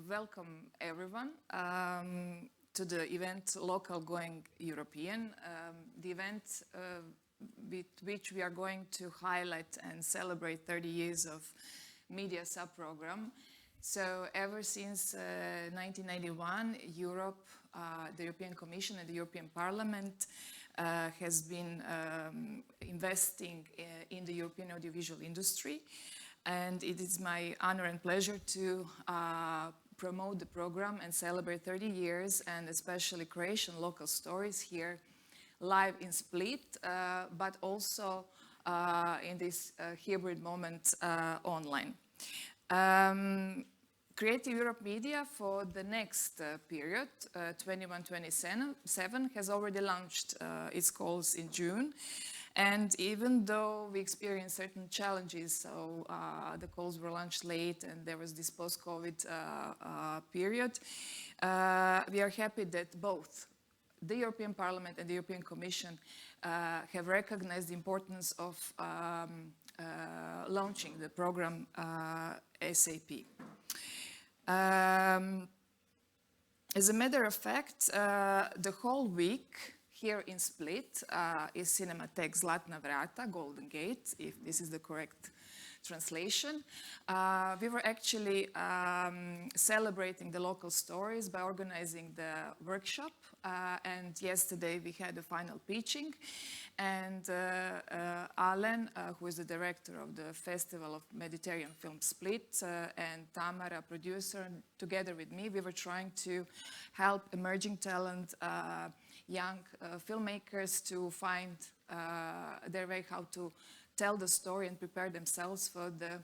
Welcome everyone to the event Local Going European, the event with which we are going to highlight and celebrate 30 years of media sub-program. So ever since 1991, Europe, the European Commission and the European Parliament has been investing in the European audiovisual industry. And it is my honor and pleasure to promote the program and celebrate 30 years and especially Croatian local stories here live in Split, but also in this hybrid moment online. Creative Europe Media for the next period, 21-27, has already launched its calls in June. And even though we experienced certain challenges, so the calls were launched late and there was this post-COVID period, we are happy that both the European Parliament and the European Commission have recognized the importance of launching the program ASAP. As a matter of fact, the whole week here in Split is Cinematheque Zlatna Vrata, Golden Gate, if this is the correct translation. We were actually celebrating the local stories by organizing the workshop, and yesterday we had the final pitching. And Alen, who is the director of the Festival of Mediteran Film Split, and Tamara, producer, together with me, we were trying to help emerging talent, young filmmakers to find their way how to tell the story and prepare themselves for the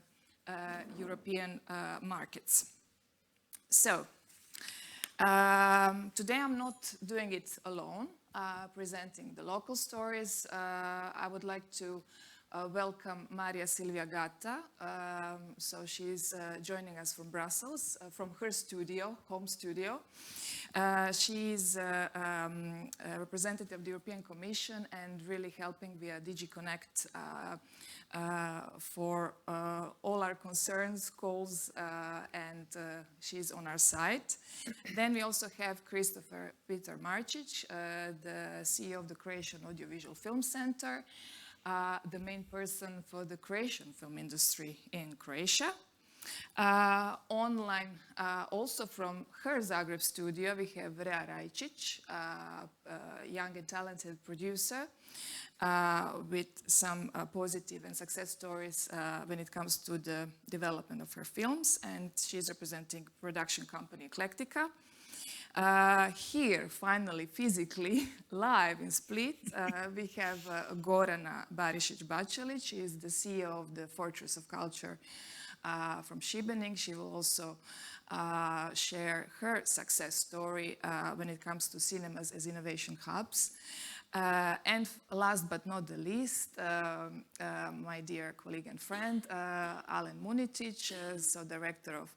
European markets. So, today I'm not doing it alone, presenting the local stories. I would like to welcome Maria-Silvia Gatta. So she's joining us from Brussels, from her studio, home studio. She's a representative of the European Commission and really helping via DigiConnect for all our concerns, calls, and she's on our side. Then we also have Christopher Peter Marcich, the CEO of the Croatian Audiovisual Film Center, the main person for the Croatian film industry in Croatia. Online, also from her Zagreb studio, we have Rea Rajčić, a young and talented producer with some positive and success stories when it comes to the development of her films, and she's representing production company Eclectica. Here, finally, physically, live in Split, we have Gorana Barišić Bačelić. She is the CEO of the Fortress of Culture from Šibenik. She will also share her success story when it comes to cinemas as innovation hubs. And last but not the least, my dear colleague and friend, Alen Munitić, so director of,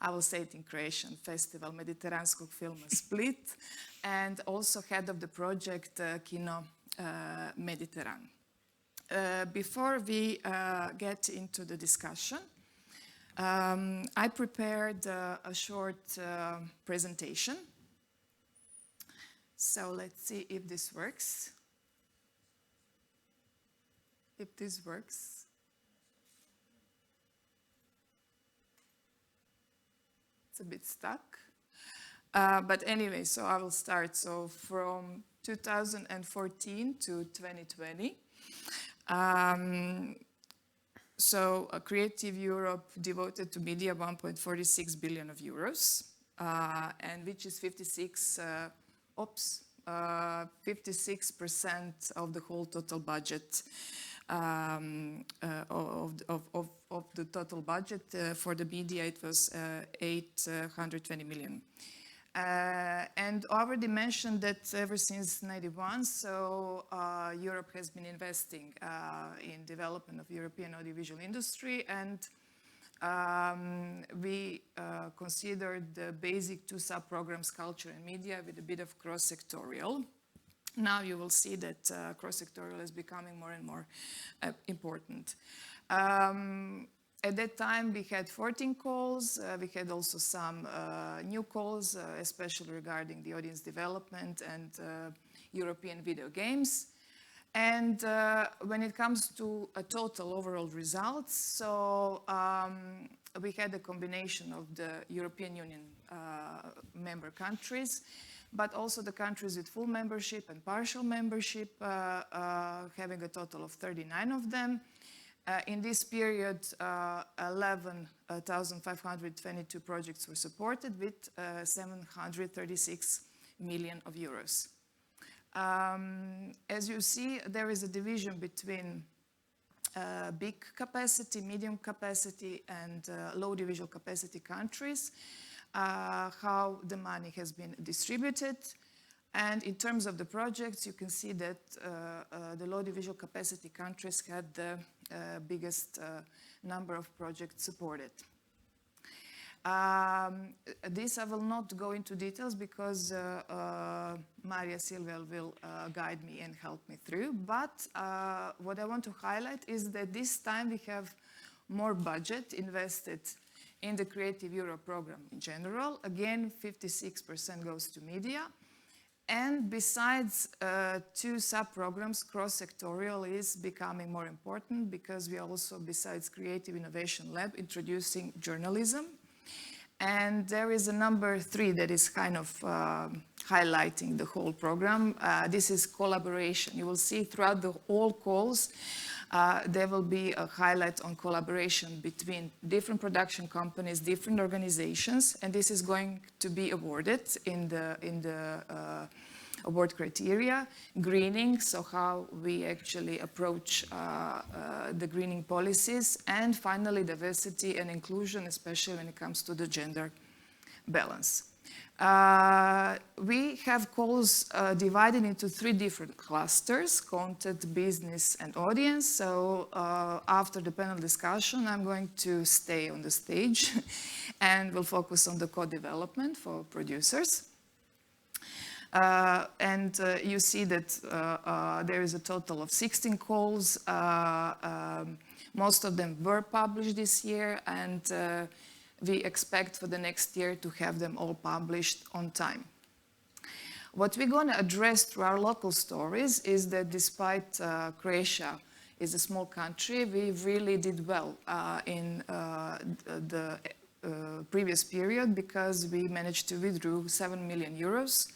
I will say it in Croatian, Festival Mediteranskog filma Split, and also head of the project Kino, Mediteran. Before we get into the discussion, I prepared a short presentation. So let's see if this works. If this works. It's a bit stuck. But anyway, so I will start. So from 2014 to 2020. So a Creative Europe devoted to media 1.46 billion of euros, and which is 56% of the whole total budget of the total budget for the media. It was 820 million. And already mentioned that ever since 91, so Europe has been investing in development of European audiovisual industry, and we considered the basic two sub-programs, culture and media, with a bit of cross-sectorial. Now you will see that cross-sectorial is becoming more and more important. At that time, we had 14 calls. We had also some new calls, especially regarding the audience development and European video games. And when it comes to a total overall results, so we had a combination of the European Union member countries, but also the countries with full membership and partial membership, having a total of 39 of them. In this period, 11,522 projects were supported with 736 million of euros. As you see, there is a division between big capacity, medium capacity, and low visual capacity countries, how the money has been distributed. And in terms of the projects, you can see that the low visual capacity countries had the biggest number of projects supported. This I will not go into details because Maria-Silvia will guide me and help me through. But what I want to highlight is that this time we have more budget invested in the Creative Europe program in general. Again, 56% goes to media. And besides two sub-programs, cross-sectorial is becoming more important because we are also, besides Creative Innovation Lab, introducing journalism. And there is a number 3 that is kind of highlighting the whole program. This is collaboration. You will see throughout the whole calls, there will be a highlight on collaboration between different production companies, different organizations, and this is going to be awarded in the award criteria. Greening, so how we actually approach the greening policies, and finally diversity and inclusion, especially when it comes to the gender balance. We have calls divided into 3 different clusters: content, business, and audience. So after the panel discussion, I'm going to stay on the stage and we'll focus on the co-development for producers. You see that there is a total of 16 calls. Most of them were published this year, and we expect for the next year to have them all published on time. What we're going to address through our local stories is that despite Croatia is a small country, we really did well in the previous period because we managed to withdraw 7 million euros.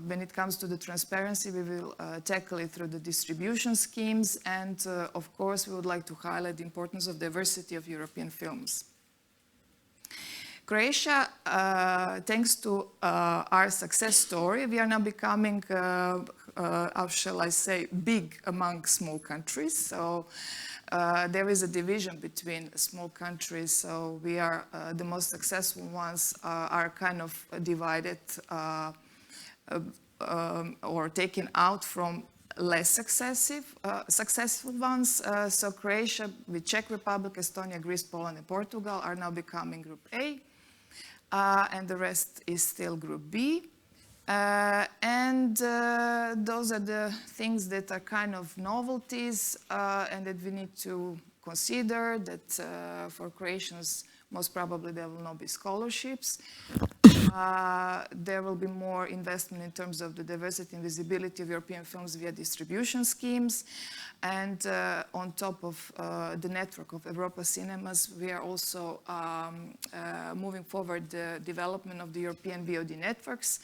When it comes to the transparency, we will tackle it through the distribution schemes, and of course we would like to highlight the importance of diversity of European films. Croatia, thanks to our success story, we are now becoming, how shall I say, big among small countries. So there is a division between small countries, so we are the most successful ones are kind of divided or taken out from less successful ones. So Croatia, with Czech Republic, Estonia, Greece, Poland, and Portugal are now becoming Group A, and the rest is still Group B. Those are the things that are kind of novelties and that we need to consider, that for Croatians, most probably there will not be scholarships. There will be more investment in terms of the diversity and visibility of European films via distribution schemes. And on top of the network of Europa cinemas, we are also moving forward the development of the European VOD networks.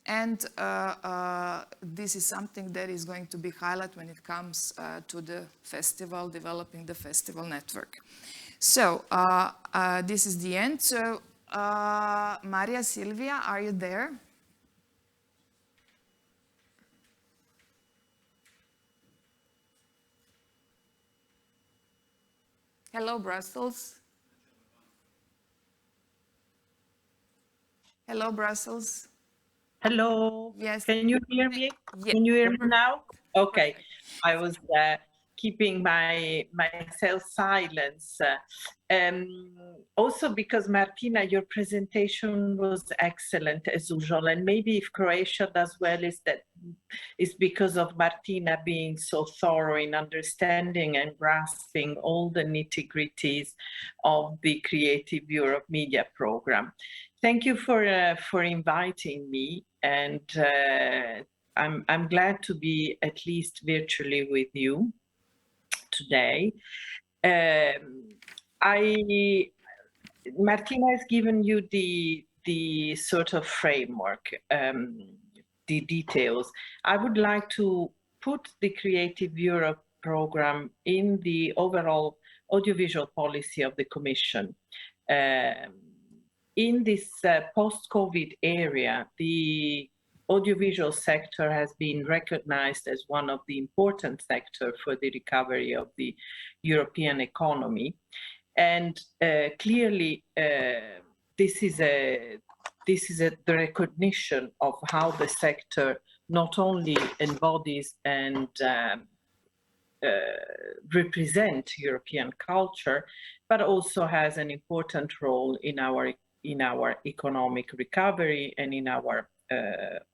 And this is something that is going to be highlighted when it comes to the festival, developing the festival network. So this is the end. So Maria-Silvia, are you there? Hello, Brussels. Hello, Brussels. Hello. Yes. Can you hear me? Yes. Can you hear me now? Okay. I was keeping myself silence. Also because Martina, your presentation was excellent as usual, and maybe if Croatia does well is because of Martina being so thorough in understanding and grasping all the nitty-gritties of the Creative Europe Media Program. Thank you for inviting me, and I'm glad to be at least virtually with you today. Martina has given you the sort of framework, the details. I would like to put the Creative Europe program in the overall audiovisual policy of the Commission. In this post-COVID area, the audiovisual sector has been recognized as one of the important sectors for the recovery of the European economy. And clearly, this is the recognition of how the sector not only embodies and represent European culture, but also has an important role in our economic recovery and in our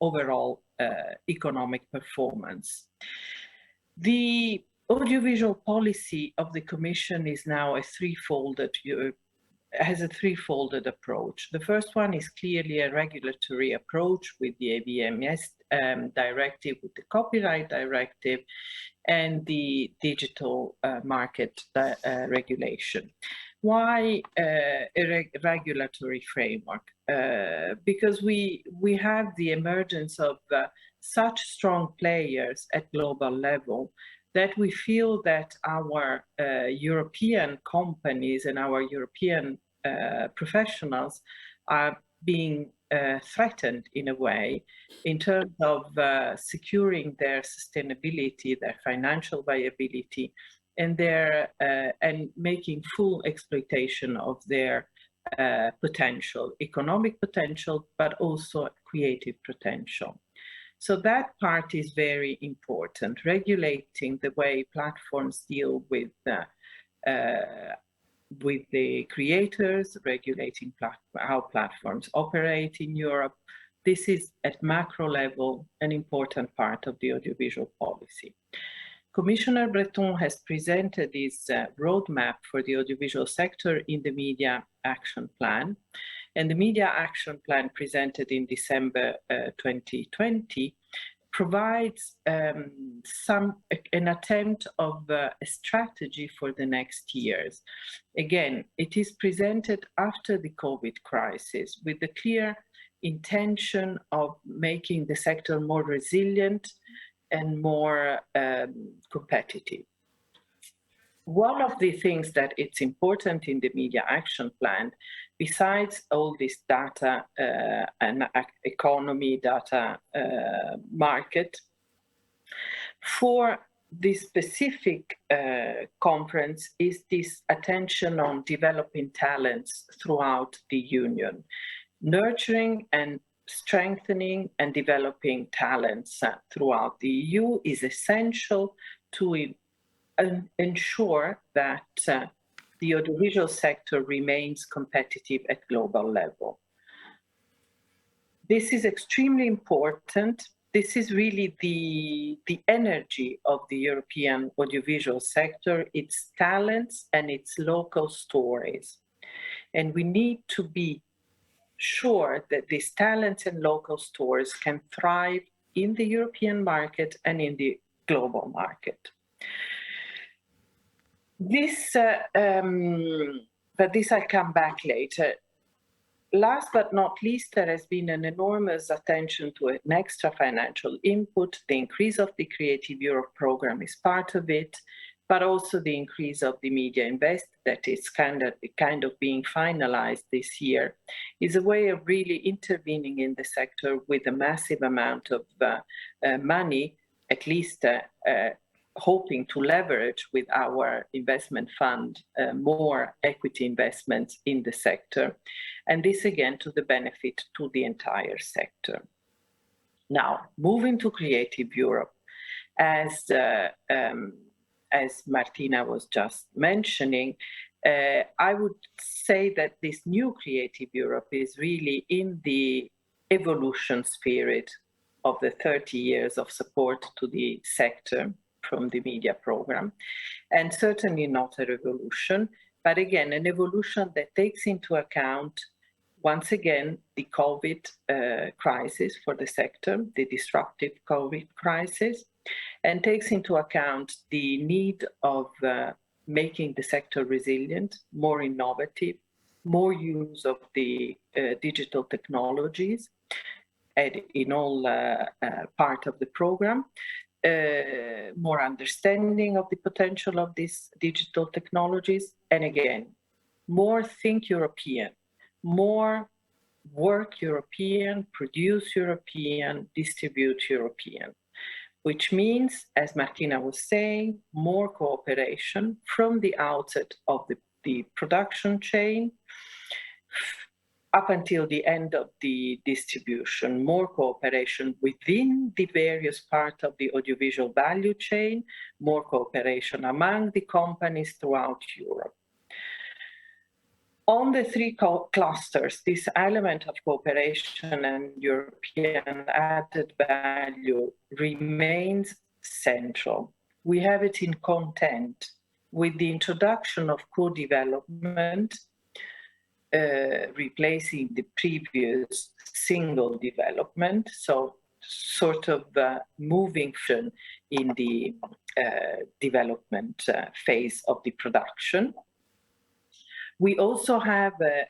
overall economic performance. The audiovisual policy of the Commission is now has a threefolded approach. The first one is clearly a regulatory approach with the AVMS directive, with the copyright directive, and the digital market regulation. Why a regulatory framework? Because we have the emergence of such strong players at global level that we feel that our European companies and our European professionals are being threatened in a way in terms of securing their sustainability, their financial viability, and and making full exploitation of their potential, economic potential, but also creative potential. So that part is very important, regulating the way platforms deal with the creators, regulating how platforms operate in Europe. This is at macro level an important part of the audiovisual policy. Commissioner Breton has presented his roadmap for the audiovisual sector in the Media Action Plan. And the Media Action Plan presented in December 2020 provides an attempt of a strategy for the next years. Again, it is presented after the COVID crisis with the clear intention of making the sector more resilient and more competitive. One of the things that it's important in the Media Action Plan, besides all this data and economy data market, for this specific conference is this attention on developing talents throughout the Union, nurturing and strengthening and developing talents throughout the EU is essential to ensure that the audiovisual sector remains competitive at global level. This is extremely important. This is really the energy of the European audiovisual sector, its talents and its local stories. And we need to be sure that these talents and local stories can thrive in the European market and in the global market. But this I'll come back later. Last but not least, there has been an enormous attention to an extra financial input. The increase of the Creative Europe program is part of it, but also the increase of the Media Invest that is kind of being finalized this year is a way of really intervening in the sector with a massive amount of money, at least hoping to leverage with our investment fund more equity investments in the sector. And this again to the benefit to the entire sector. Now, moving to Creative Europe, as as Martina was just mentioning, I would say that this new Creative Europe is really in the evolution spirit of the 30 years of support to the sector from the media program, and certainly not a revolution, but again, an evolution that takes into account, once again, the COVID crisis for the sector, the disruptive COVID crisis, and takes into account the need of making the sector resilient, more innovative, more use of the digital technologies in all part of the program, more understanding of the potential of these digital technologies, and again, more think European, more work European, produce European, distribute European, which means, as Martina was saying, more cooperation from the outset of the production chain up until the end of the distribution, more cooperation within the various parts of the audiovisual value chain, more cooperation among the companies throughout Europe. On the three clusters, this element of cooperation and European added value remains central. We have it in content with the introduction of co-development, replacing the previous single development, so sort of moving in the development phase of the production. We also have a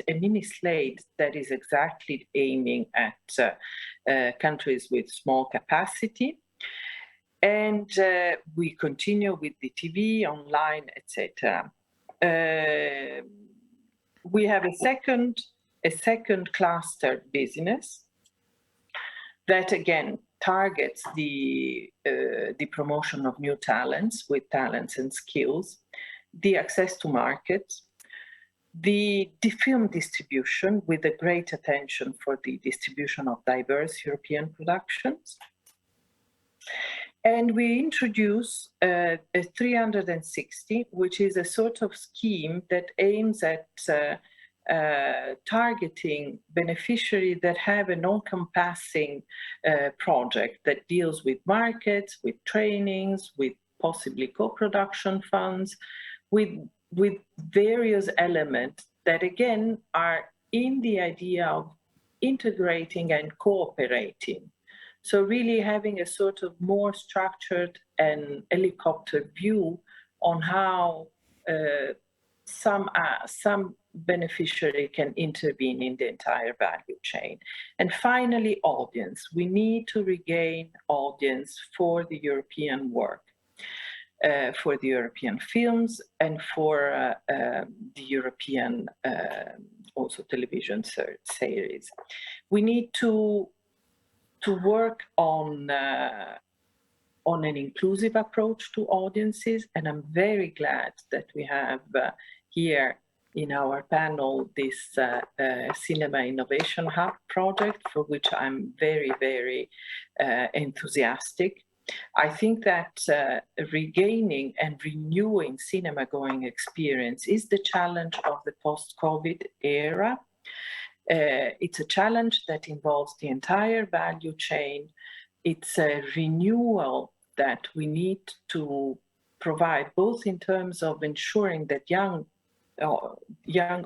mini slate that is exactly aiming at countries with small capacity. And we continue with the TV, online, etc. We have a second cluster business that again targets the promotion of new talents with talents and skills, the access to markets, the film distribution with a great attention for the distribution of diverse European productions. And we introduce a 360, which is a sort of scheme that aims at targeting beneficiaries that have an all-encompassing project that deals with markets, with trainings, with possibly co-production funds, with various elements that again are in the idea of integrating and cooperating. So really having a sort of more structured and helicopter view on how some beneficiary can intervene in the entire value chain. And finally, audience. We need to regain audience for the European work, for the European films, and for the European also television series. We need to work on an inclusive approach to audiences, and I'm very glad that we have here in our panel this Cinema Innovation Hub project, for which I'm very, very enthusiastic. I think that regaining and renewing cinema-going experience is the challenge of the post-COVID era. It's a challenge that involves the entire value chain. It's a renewal that we need to provide, both in terms of ensuring that young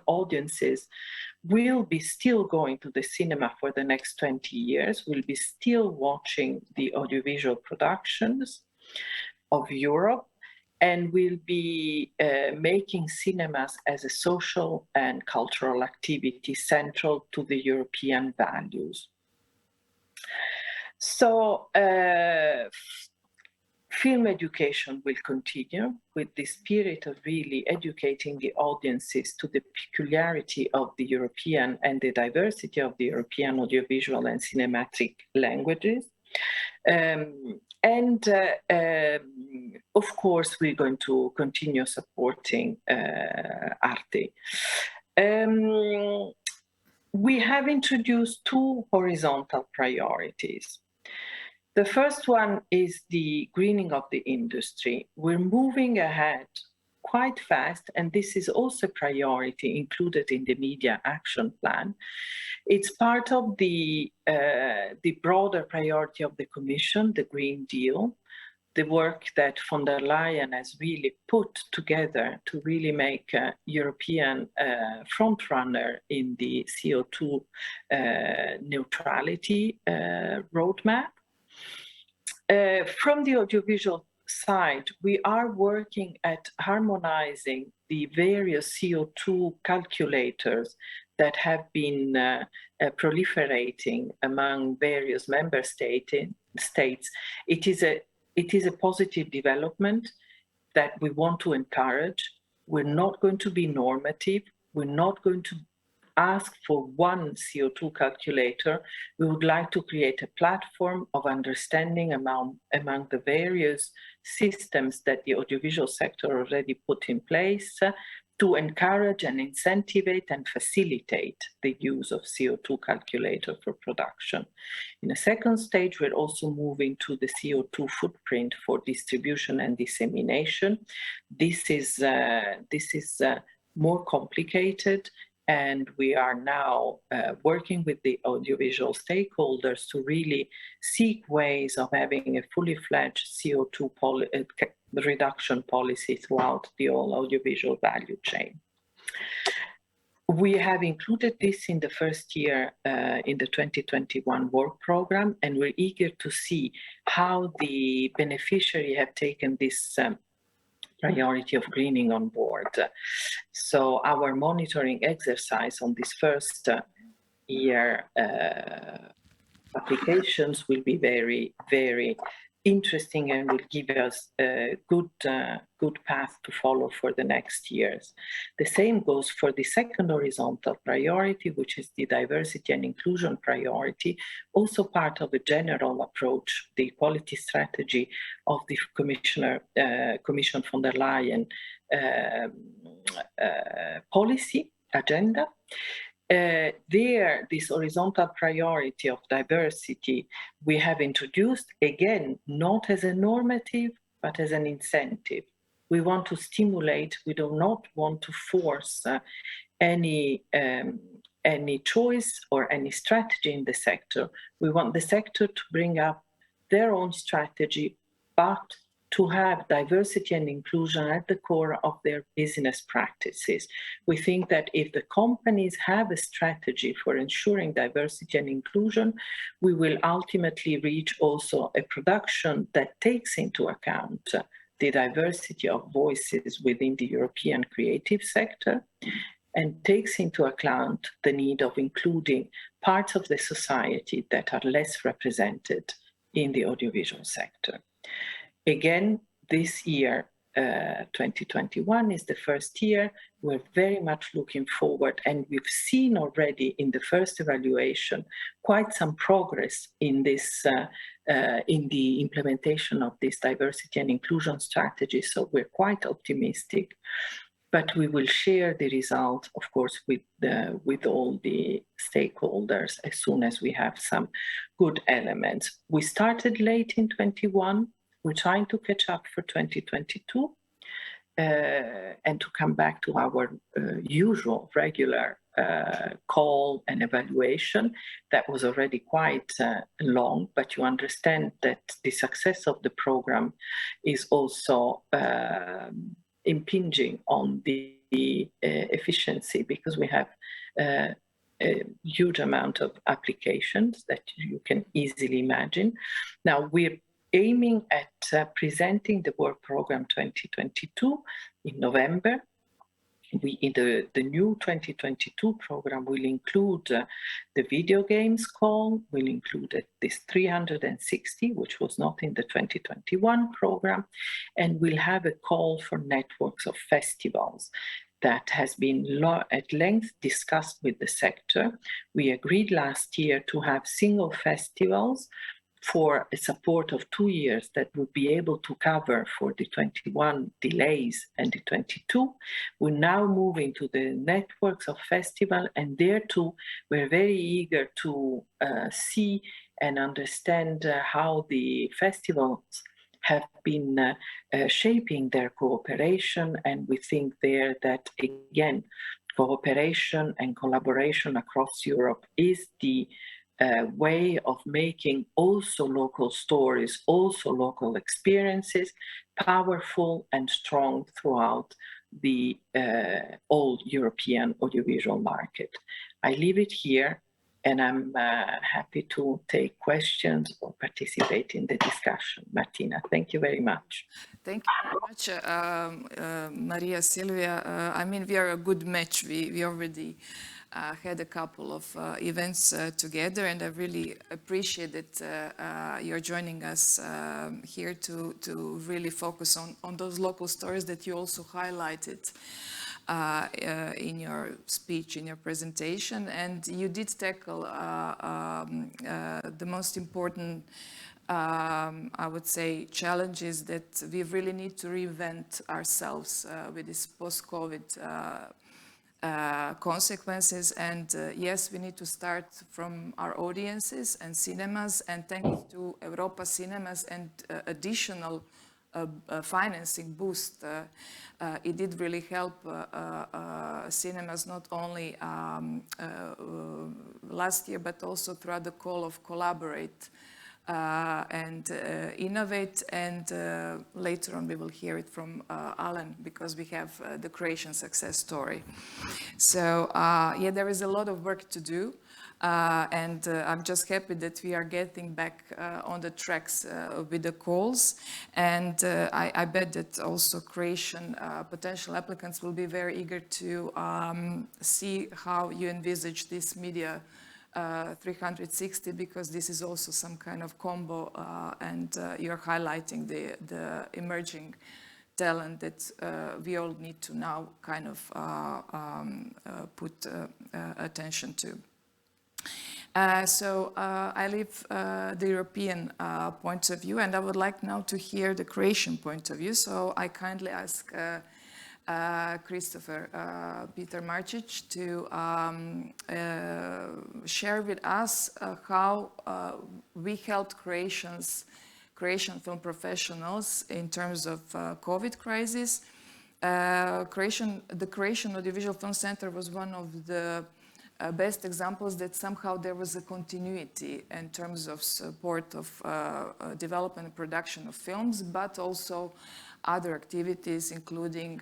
audiences will be still going to the cinema for the next 20 years, will be still watching the audiovisual productions of Europe, and will be making cinemas as a social and cultural activity central to the European values. So film education will continue with the spirit of really educating the audiences to the peculiarity of the European and the diversity of the European audiovisual and cinematic languages. Of course, we're going to continue supporting Arte. We have introduced two horizontal priorities. The first one is the greening of the industry. We're moving ahead quite fast, and this is also a priority included in the media action plan. It's part of the broader priority of the Commission, the Green Deal, the work that von der Leyen has really put together to really make a European frontrunner in the CO2 neutrality roadmap. From the audiovisual side, we are working at harmonizing the various CO2 calculators that have been proliferating among various member states. It is a positive development that we want to encourage. We're not going to be normative. We're not going to ask for one CO2 calculator. We would like to create a platform of understanding among the various systems that the audiovisual sector already put in place to encourage and incentivize and facilitate the use of CO2 calculator for production. In a second stage, we're also moving to the CO2 footprint for distribution and dissemination. This is more complicated, and we are now working with the audiovisual stakeholders to really seek ways of having a fully fledged CO2 reduction policy throughout the whole audiovisual value chain. We have included this in the first year in the 2021 work program, and we're eager to see how the beneficiaries have taken this priority of greening on board. So our monitoring exercise on this first year applications will be very, very interesting and will give us a good path to follow for the next years. The same goes for the second horizontal priority, which is the diversity and inclusion priority, also part of a general approach, the equality strategy of the Commission von der Leyen policy agenda. This horizontal priority of diversity we have introduced, again, not as a normative, but as an incentive. We want to stimulate, we do not want to force any choice or any strategy in the sector. We want the sector to bring up their own strategy, but to have diversity and inclusion at the core of their business practices. We think that if the companies have a strategy for ensuring diversity and inclusion, we will ultimately reach also a production that takes into account the diversity of voices within the European creative sector and takes into account the need of including parts of the society that are less represented in the audiovisual sector. Again, this year, 2021 is the first year. We're very much looking forward, and we've seen already in the first evaluation quite some progress in this, in the implementation of this diversity and inclusion strategy. So we're quite optimistic, but we will share the result, of course, with all the stakeholders as soon as we have some good elements. We started late in 21. We're trying to catch up for 2022 and to come back to our usual regular call and evaluation. That was already quite long, but you understand that the success of the program is also impinging on the efficiency, because we have a huge amount of applications that you can easily imagine. Now we're aiming at presenting the work program 2022 in November. The new 2022 program will include the video games call, will include this 360, which was not in the 2021 program, and we'll have a call for networks of festivals that has been at length discussed with the sector. We agreed last year to have single festivals for a support of 2 years that would be able to cover for the 21 delays and the 22. We're now moving to the networks of festival, and there too, we're very eager to see and understand how the festivals have been shaping their cooperation. And we think there that, again, cooperation and collaboration across Europe is the way of making also local stories, also local experiences, powerful and strong throughout the all European audiovisual market. I leave it here, and I'm happy to take questions or participate in the discussion. Martina, thank you very much. Thank you very much, Maria-Silvia. I mean, we are a good match. We already had a couple of events together, and I really appreciate that you're joining us here to really focus on those local stories that you also highlighted in your speech, in your presentation. And you did tackle the most important, I would say, challenges that we really need to reinvent ourselves with this post-COVID consequences. And yes, we need to start from our audiences and cinemas, and thanks to Europa Cinemas and additional financing boost, it did really help cinemas not only last year but also throughout the call of collaborate and innovate. And later on we will hear it from Alen, because we have the Croatian success story. So yeah, there is a lot of work to do, and I'm just happy that we are getting back on the tracks with the calls. And I bet that also Croatian potential applicants will be very eager to see how you envisage this media 360, because this is also some kind of combo, and you're highlighting the emerging talent that we all need to now kind of put attention to. So I leave the European point of view, and I would like now to hear the Croatian point of view. So I kindly ask Christopher Peter Marcich to share with us how we helped Croatian film professionals in terms of COVID crisis. The Croatian Audiovisual Film Center was one of the best examples that somehow there was a continuity in terms of support of development and production of films, but also other activities, including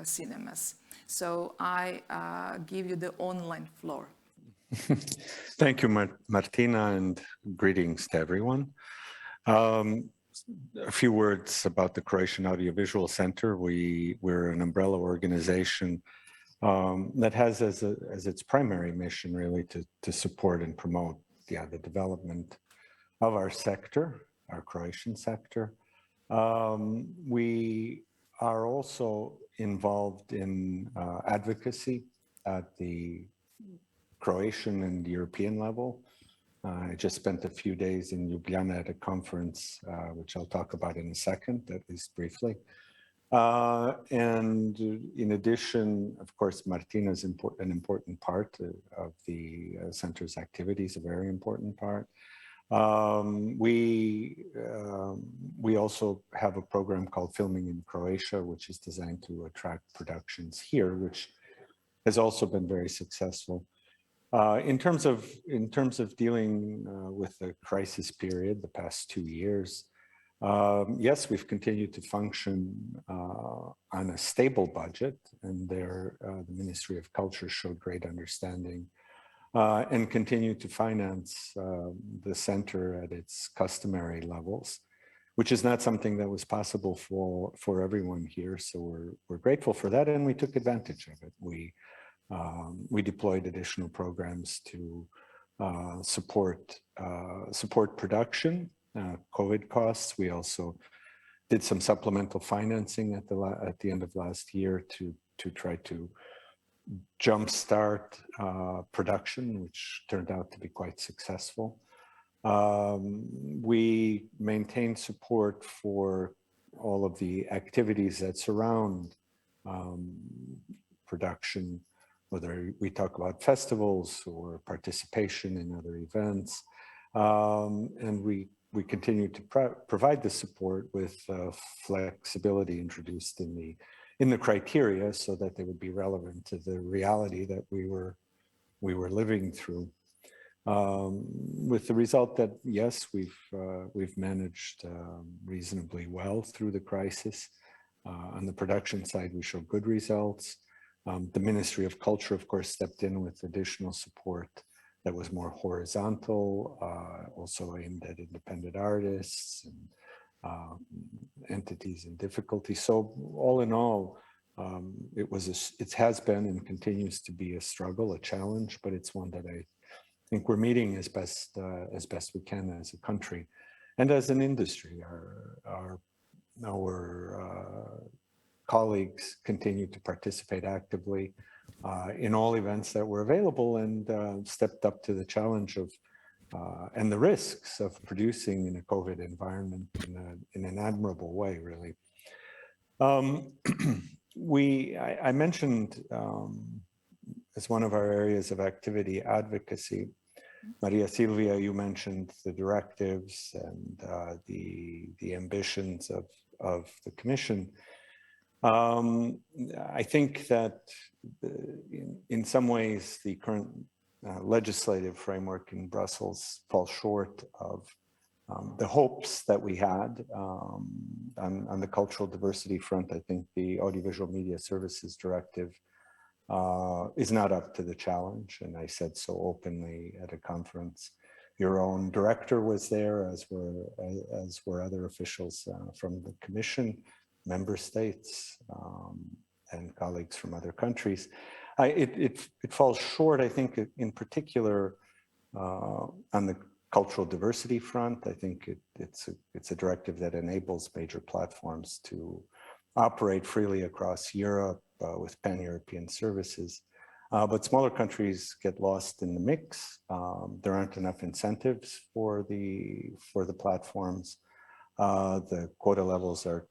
cinemas. So I give you the online floor. Thank you, Martina, and greetings to everyone. A few words about the Croatian Audiovisual Center. We're an umbrella organization that has as its primary mission really to support and promote the development of our sector, our Croatian sector. We are also involved in advocacy at the Croatian and European level. I just spent a few days in Ljubljana at a conference, which I'll talk about in a second, at least briefly. And in addition, of course, Martina is an important part of the center's activities, a very important part. We also have a program called Filming in Croatia, which is designed to attract productions here, which has also been very successful. In terms of dealing with the crisis period, the past 2 years, yes, we've continued to function on a stable budget, and there the Ministry of Culture showed great understanding and continued to finance the center at its customary levels, which is not something that was possible for everyone here. So we're grateful for that, and we took advantage of it. We deployed additional programs to support production, COVID costs. We also did some supplemental financing at the end of last year to try to jumpstart production, which turned out to be quite successful. We maintained support for all of the activities that surround production, whether we talk about festivals or participation in other events. And we continue to provide the support with flexibility introduced in the criteria so that they would be relevant to the reality that we were living through. With the result that yes, we've managed reasonably well through the crisis. On the production side, we show good results. The Ministry of Culture, of course, stepped in with additional support that was more horizontal, also aimed at independent artists and entities in difficulty. So all in all, it has been and continues to be a struggle, a challenge, but it's one that I think we're meeting as best we can as a country and as an industry. Our colleagues continue to participate actively in all events that were available and stepped up to the challenge of and the risks of producing in a COVID environment in an admirable way, really. I mentioned as one of our areas of activity, advocacy. Maria-Silvia, you mentioned the directives and the ambitions of the Commission. I think that in some ways the current legislative framework in Brussels falls short of the hopes that we had on the cultural diversity front. I think the Audiovisual Media Services Directive is not up to the challenge, and I said so openly at a conference. Your own director was there, as were other officials from the Commission, member states, and colleagues from other countries. It falls short, I think, in particular on the cultural diversity front. I think it's a directive that enables major platforms to operate freely across Europe with pan-European services. But smaller countries get lost in the mix. There aren't enough incentives for the platforms. The quota levels are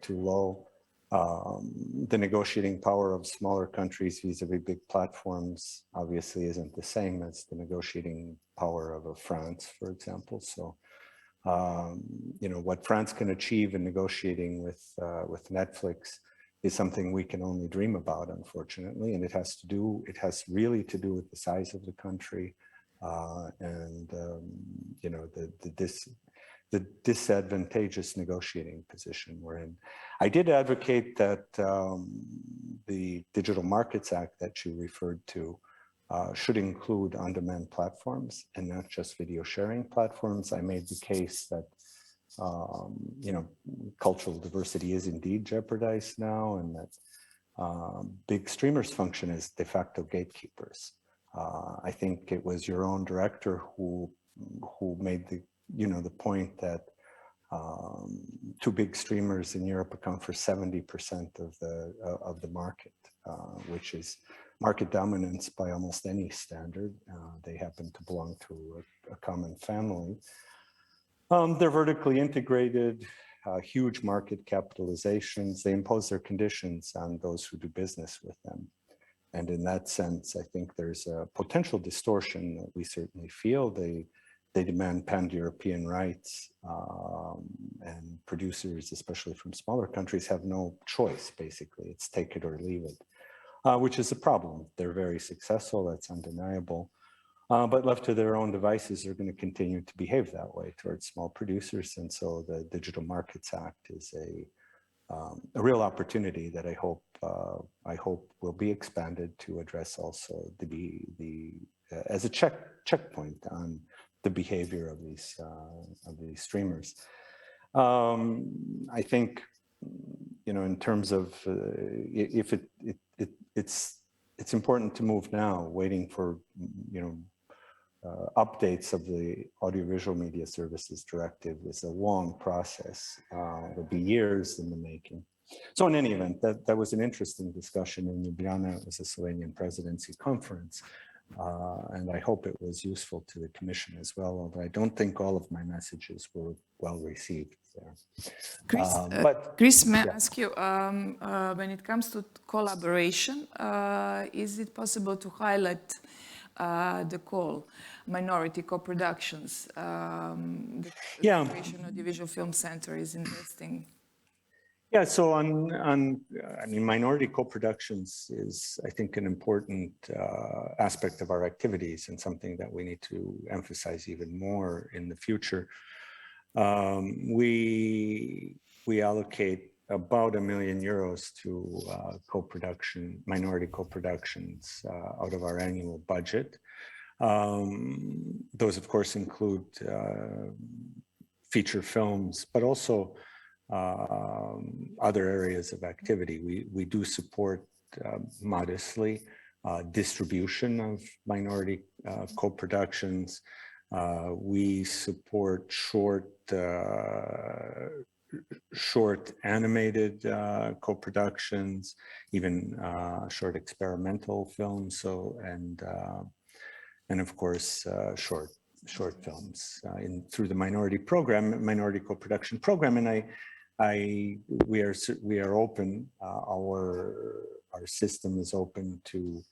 too low. The negotiating power of smaller countries vis-a-vis big platforms obviously isn't the same as the negotiating power of a France, for example. So, what France can achieve in negotiating with Netflix is something we can only dream about, unfortunately, and it has really to do with the size of the country and the disadvantageous negotiating position we're in. I did advocate that the Digital Markets Act that you referred to should include on-demand platforms and not just video sharing platforms. I made the case that cultural diversity is indeed jeopardized now, and that big streamers function as de facto gatekeepers. I think it was your own director who made the point that two big streamers in Europe account for 70% of the market, which is market dominance by almost any standard. They happen to belong to a common family. They're vertically integrated, huge market capitalizations. They impose their conditions on those who do business with them. And in that sense, I think there's a potential distortion that we certainly feel. They demand pan-European rights, and producers, especially from smaller countries, have no choice, basically. It's take it or leave it, which is a problem. They're very successful, that's undeniable. But left to their own devices, they're going to continue to behave that way towards small producers. And so the Digital Markets Act is a real opportunity that I hope will be expanded to address also as a checkpoint on the behavior of these streamers. I think, in terms of if it's important to move now. Waiting for updates of the Audiovisual Media Services Directive is a long process. It'll be years in the making. So in any event, that was an interesting discussion in Ljubljana. It was a Slovenian presidency conference. And I hope it was useful to the Commission as well, although I don't think all of my messages were well received there. Chris, may I ask you, when it comes to collaboration, is it possible to highlight the call, minority co-productions. The Croatian Audiovisual Film Center is investing. Yeah, so I mean, minority co-productions is, I think, an important aspect of our activities and something that we need to emphasize even more in the future. We allocate about €1 million to co-production, minority co-productions out of our annual budget. Those, of course, include feature films, but also other areas of activity. We do support modestly distribution of minority co-productions. We support short animated co-productions, even short experimental films. So and of course short films through the minority co-production program. And we are open. Our system is open to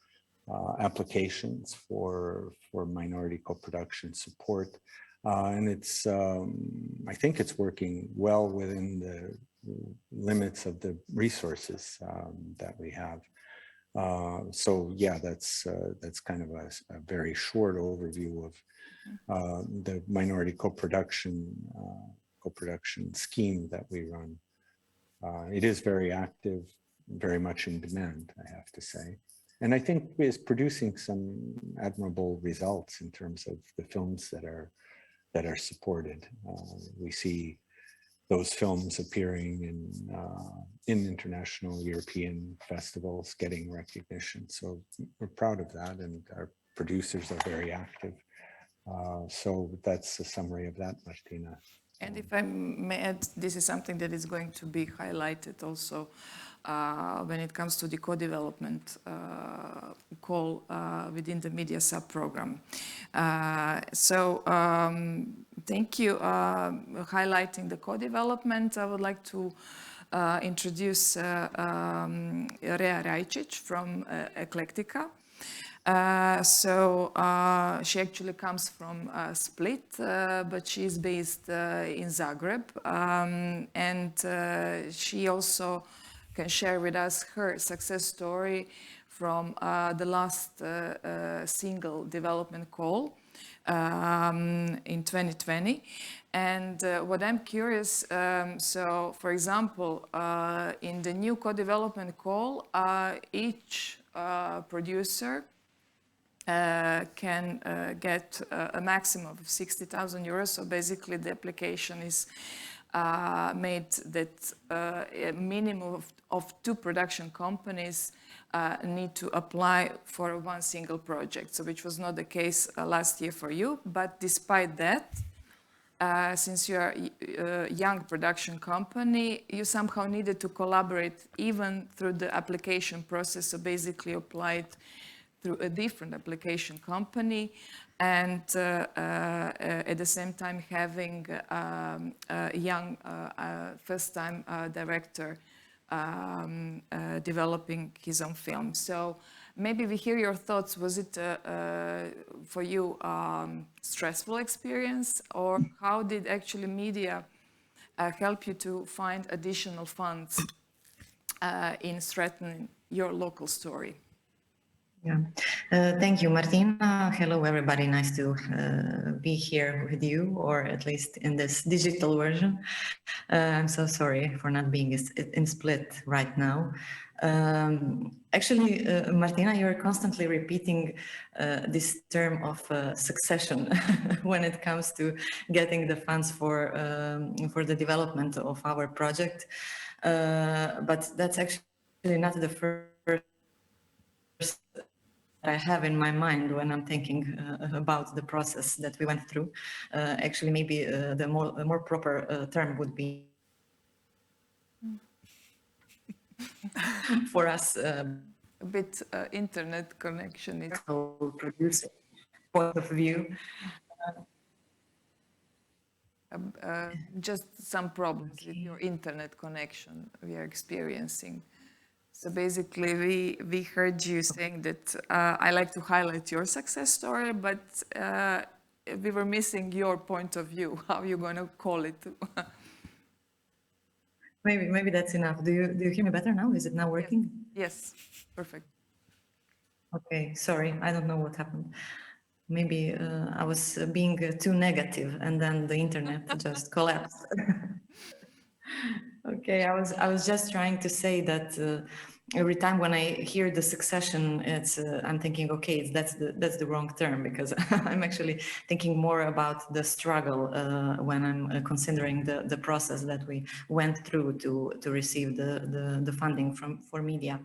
applications for minority co-production support, and it's I think it's working well within the limits of the resources that we have. So yeah, that's kind of a very short overview of the minority co-production scheme that we run. It is very active, very much in demand, I have to say. And I think is producing some admirable results in terms of the films that are supported. We see those films appearing in international European festivals, getting recognition. So we're proud of that, and our producers are very active. So that's a summary of that, Martina. And if I may add, this is something that is going to be highlighted also when it comes to the co-development call within the media sub-program. So thank you highlighting the co-development. I would like to introduce Rea Rajčić from Eclectica. So she actually comes from Split, but she's based in Zagreb, and she also can share with us her success story from the last single development call in 2020. And what I'm curious, so for example, in the new co-development call, each producer can get a maximum of 60,000 euros. So basically the application is made that a minimum of 2 production companies need to apply for one single project, so which was not the case last year for you. But despite that, since you are a young production company, you somehow needed to collaborate even through the application process, so basically applied through a different application company, and at the same time having a young first-time director developing his own film. So maybe we hear your thoughts. Was it for you stressful experience, or how did actually media help you to find additional funds in strengthening your local story? Yeah, thank you, Martina. Hello, everybody. Nice to be here with you, or at least in this digital version. I'm so sorry for not being in Split right now. Actually, Martina, you're constantly repeating this term of succession when it comes to getting the funds for the development of our project. But that's actually not the first I have in my mind when I'm thinking about the process that we went through. Actually, maybe the more proper term would be for us. A bit internet connection is producer point of view. Just some problems with your internet connection we are experiencing. So basically, we heard you saying that I like to highlight your success story, but we were missing your point of view. How are you going to call it? Maybe that's enough. Do you hear me better now? Is it now working? Yes, perfect. Okay, sorry, I don't know what happened. Maybe I was being too negative, and then the internet just collapsed. Okay, I was just trying to say that every time when I hear the succession, it's I'm thinking, okay, that's the wrong term, because I'm actually thinking more about the struggle when I'm considering the process that we went through to receive the funding for media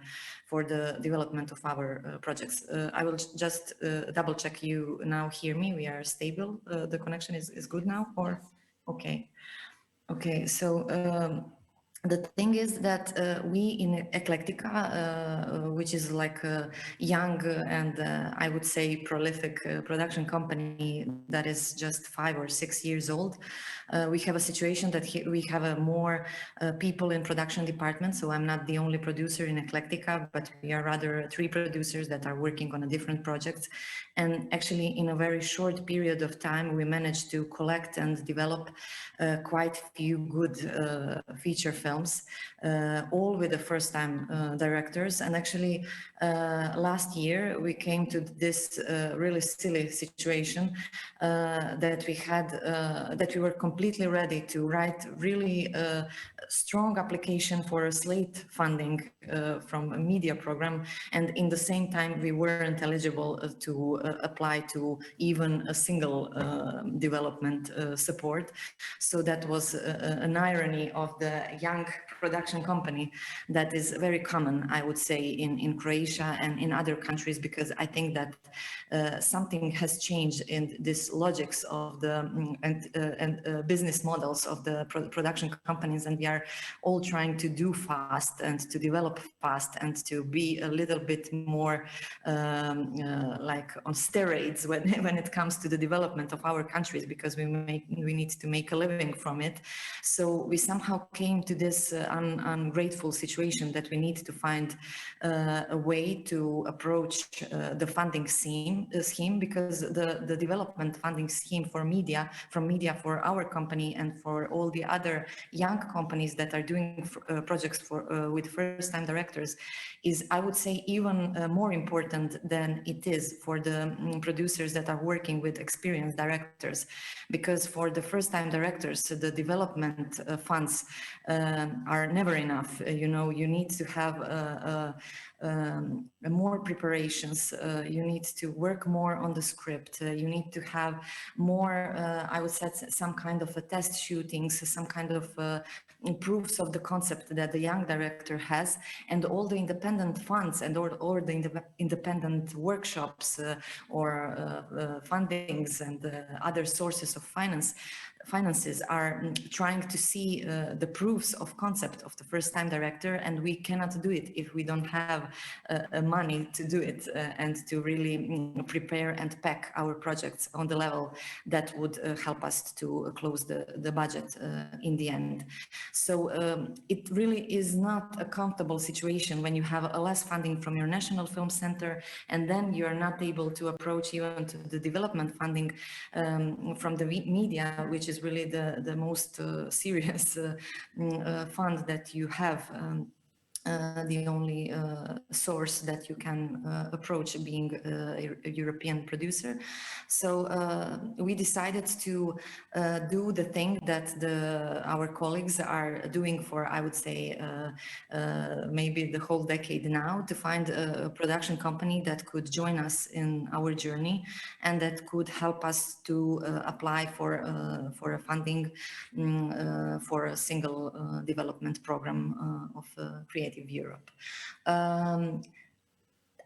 for the development of our projects. I will just double check you now hear me. We are stable. The connection is good now, or okay. Okay, so the thing is that we in Eclectica, which is like a young and I would say prolific production company that is just 5 or 6 years old, we have a situation that we have more people in production department. So I'm not the only producer in Eclectica, but we are rather 3 producers that are working on a different projects. And actually in a very short period of time, we managed to collect and develop quite few good feature films, all with the first-time directors. And actually, last year we came to this really silly situation that we had, that we were completely ready to write really strong application for a slate funding from a media program, and in the same time we weren't eligible to apply to even a single development support. So that was an irony of the young production company that is very common, I would say, in Croatia and in other countries, because I think that something has changed in this logics of the business models of the production companies, and we are all trying to do fast and to develop fast and to be a little bit more like on steroids when it comes to the development of our countries, because we need to make a living from it. So we somehow came to this ungrateful situation that we need to find a way to approach the funding scheme, because the development funding scheme for media for our company and for all the other young companies that are doing projects with first-time directors is, I would say, even more important than it is for the producers that are working with experienced directors. Because for the first-time directors, the development funds are never enough. You know, you need to have more preparations. You need to work more on the script. You need to have more, I would say, some kind of a test shootings, some kind of proofs of the concept that the young director has, and all the independent funds and or the independent workshops or fundings and other sources of finances are trying to see the proofs of concept of the first-time director, and we cannot do it if we don't have money to do it and to really prepare and pack our projects on the level that would help us to close the budget in the end. So it really is not a comfortable situation when you have a less funding from your National Film Center, and then you're not able to approach even to the development funding from the media, which is really the most serious fund that you have. The only source that you can approach being a European producer. So we decided to do the thing that our colleagues are doing for, I would say, maybe the whole decade now, to find a production company that could join us in our journey and that could help us to apply for a funding for a single development program of Creative Europe.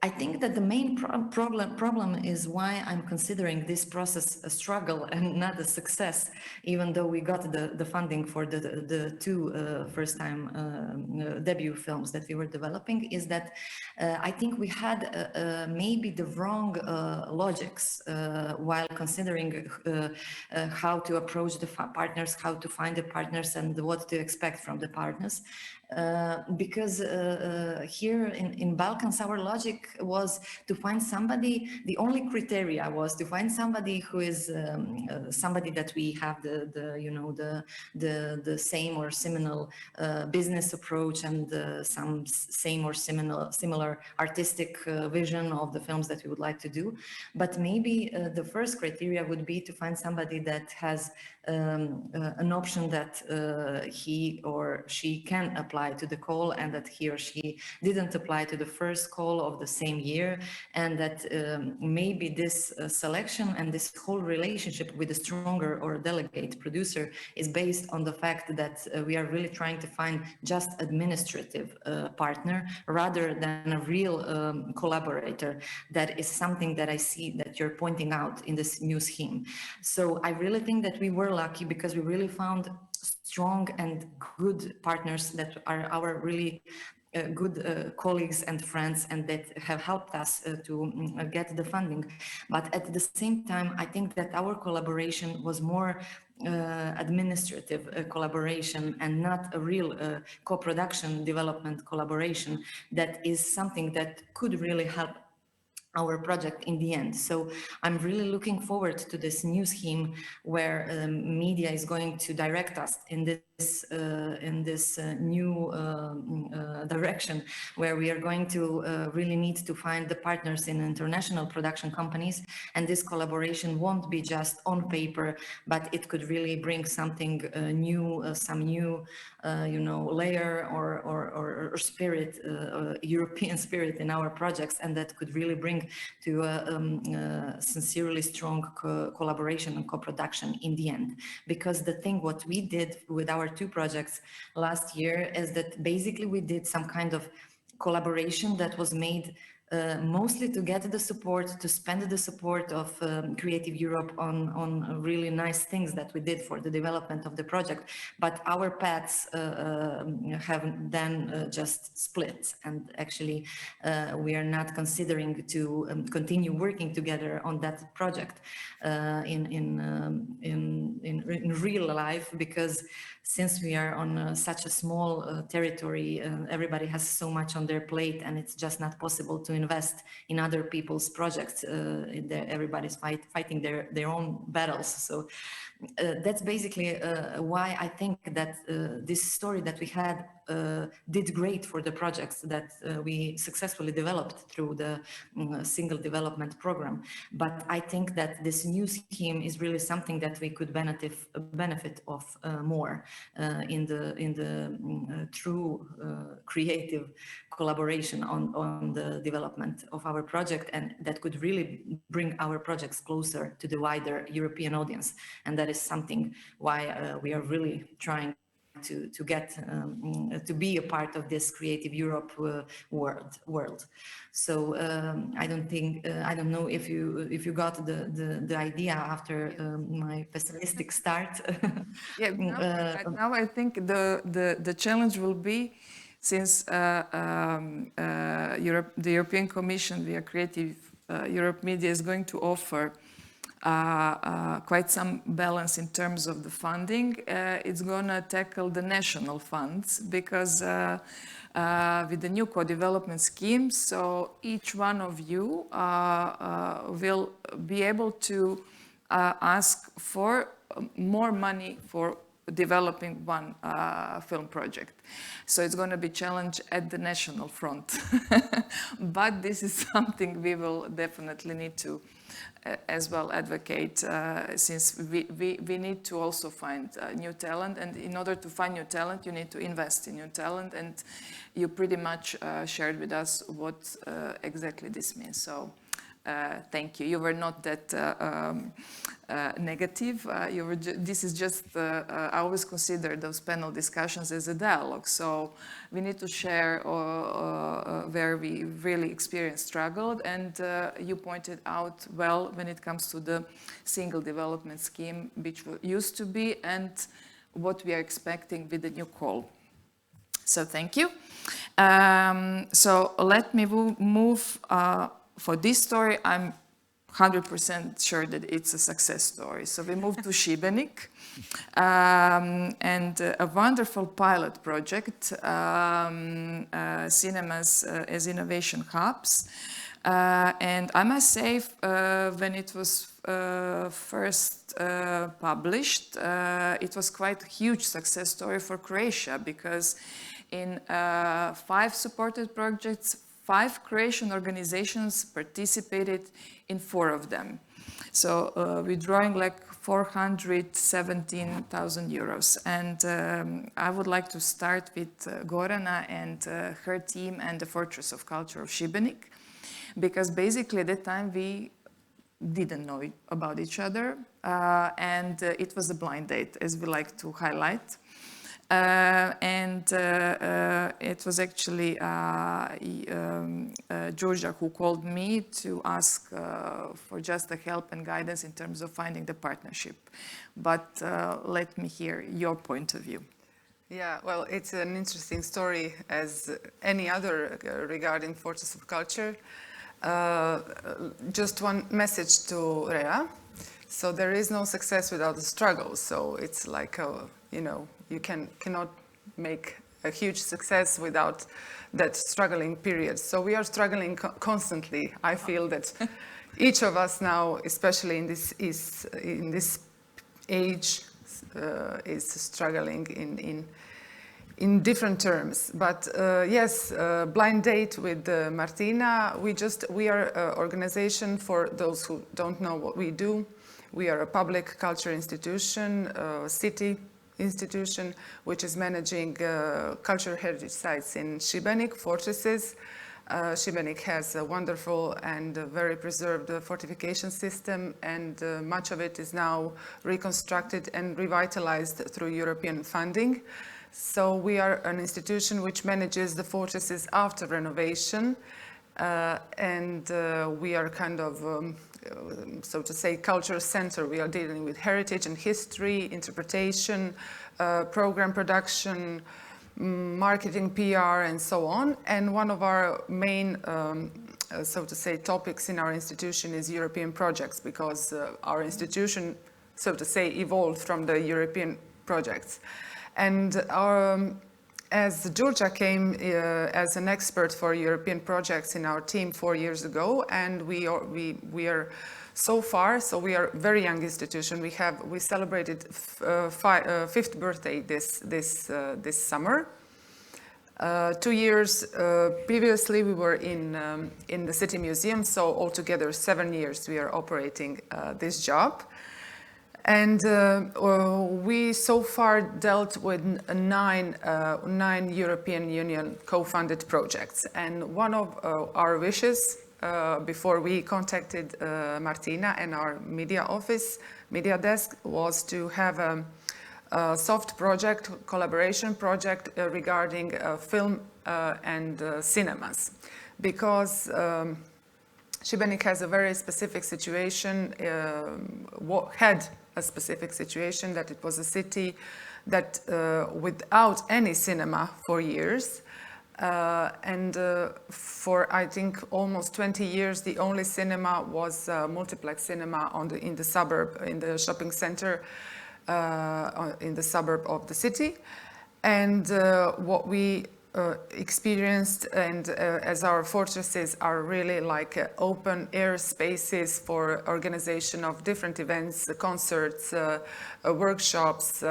I think that the main problem is why I'm considering this process a struggle and not a success, even though we got the funding for the 2 first-time debut films that we were developing, is that I think we had maybe the wrong logics while considering how to approach the partners, how to find the partners, and what to expect from the partners. because here in Balkans, our logic was to find somebody, the only criteria was to find somebody who is somebody that we have the same or similar business approach and some same or similar artistic vision of the films that we would like to do. But maybe the first criteria would be to find somebody that has an option that he or she can apply to the call, and that he or she didn't apply to the first call of the same year, and that maybe this selection and this whole relationship with a stronger or delegate producer is based on the fact that we are really trying to find just administrative partner rather than a real collaborator. That is something that I see that you're pointing out in this new scheme. So I really think that we were lucky because we really found strong and good partners that are our really good colleagues and friends, and that have helped us to get the funding. But at the same time, I think that our collaboration was more administrative collaboration and not a real co-production development collaboration that is something that could really help our project in the end. So I'm really looking forward to this new scheme where media is going to direct us in this new direction, where we are going to really need to find the partners in international production companies, and this collaboration won't be just on paper, but it could really bring something new, some new layer or spirit, European spirit in our projects, and that could really bring to a sincerely strong collaboration and co-production in the end. Because the thing what we did with our two projects last year is that basically we did some kind of collaboration that was made mostly to get the support, to spend the support of Creative Europe on really nice things that we did for the development of the project. But our paths have then just split, and actually we are not considering to continue working together on that project in real life, because since we are on such a small territory, everybody has so much on their plate, and it's just not possible to invest in other people's projects. Everybody's fighting their own battles. So that's basically why I think that this story that we had did great for the projects that we successfully developed through the single development program. But I think that this new scheme is really something that we could benefit of more in the true creative collaboration on the development of our project, and that could really bring our projects closer to the wider European audience. And that is something why we are really trying to get to be a part of this Creative Europe world. So I don't know if you got the idea after my pessimistic start. Yeah, now I think the challenge will be, since the European Commission via Creative Europe Media is going to offer quite some balance in terms of the funding, it's going to tackle the national funds, because with the new co-development scheme, so each one of you will be able to ask for more money for developing one film project. So it's going to be challenge at the national front. But this is something we will definitely need to as well advocate, since we need to also find new talent, and in order to find new talent you need to invest in new talent, and you pretty much shared with us what exactly this means. So thank you. You were not that negative. This is just, I always consider those panel discussions as a dialogue. So we need to share where we really experienced struggled. And you pointed out well when it comes to the single development scheme, which used to be, and what we are expecting with the new call. So thank you. So let me move. For this story, I'm 100% sure that it's a success story. So we moved to Šibenik, and a wonderful pilot project, cinemas as innovation hubs. And I must say, when it was first published, it was quite a huge success story for Croatia, because in 5 supported projects, 5 Croatian organizations participated in 4 of them. So we're drawing like 417,000 euros. And I would like to start with Gorana and her team and the Fortress of Culture of Šibenik, because basically at that time we didn't know about each other, and it was a blind date, as we like to highlight. It was actually Georgia who called me to ask for just the help and guidance in terms of finding the partnership. But let me hear your point of view. Yeah, well, it's an interesting story as any other regarding Fortress of Culture. Just one message to Rea. So there is no success without the struggle. So it's like, you know, you cannot make a huge success without that struggling period. So we are struggling constantly. I feel that each of us now, especially in this age, is struggling in different terms. But yes, blind date with Martina. We are an organization, for those who don't know what we do. We are a public culture institution, city institution, which is managing cultural heritage sites in Šibenik, fortresses. Šibenik has a wonderful and very preserved fortification system, and much of it is now reconstructed and revitalized through European funding. So we are an institution which manages the fortresses after renovation, and we are kind of, so to say, cultural center. We are dealing with heritage and history, interpretation, program production, marketing, PR, and so on. And one of our main, so to say, topics in our institution is European projects, because our institution, so to say, evolved from the European projects. And as Georgia came as an expert for European projects in our team 4 years ago, and we are so far, so we are a very young institution. We celebrated 5th birthday this summer. 2 years previously we were in the City Museum, so altogether 7 years we are operating this job. And we so far dealt with nine European Union co-funded projects. And one of our wishes before we contacted Martina and our media office, media desk, was to have a soft project, collaboration project regarding film and cinemas. Because Šibenik has a very specific situation, had a specific situation, that it was a city that without any cinema for years, and for I think almost 20 years the only cinema was multiplex cinema in the suburb, in the shopping center in the suburb of the city. And what we experienced, and as our fortresses are really like open air spaces for organization of different events, concerts, workshops.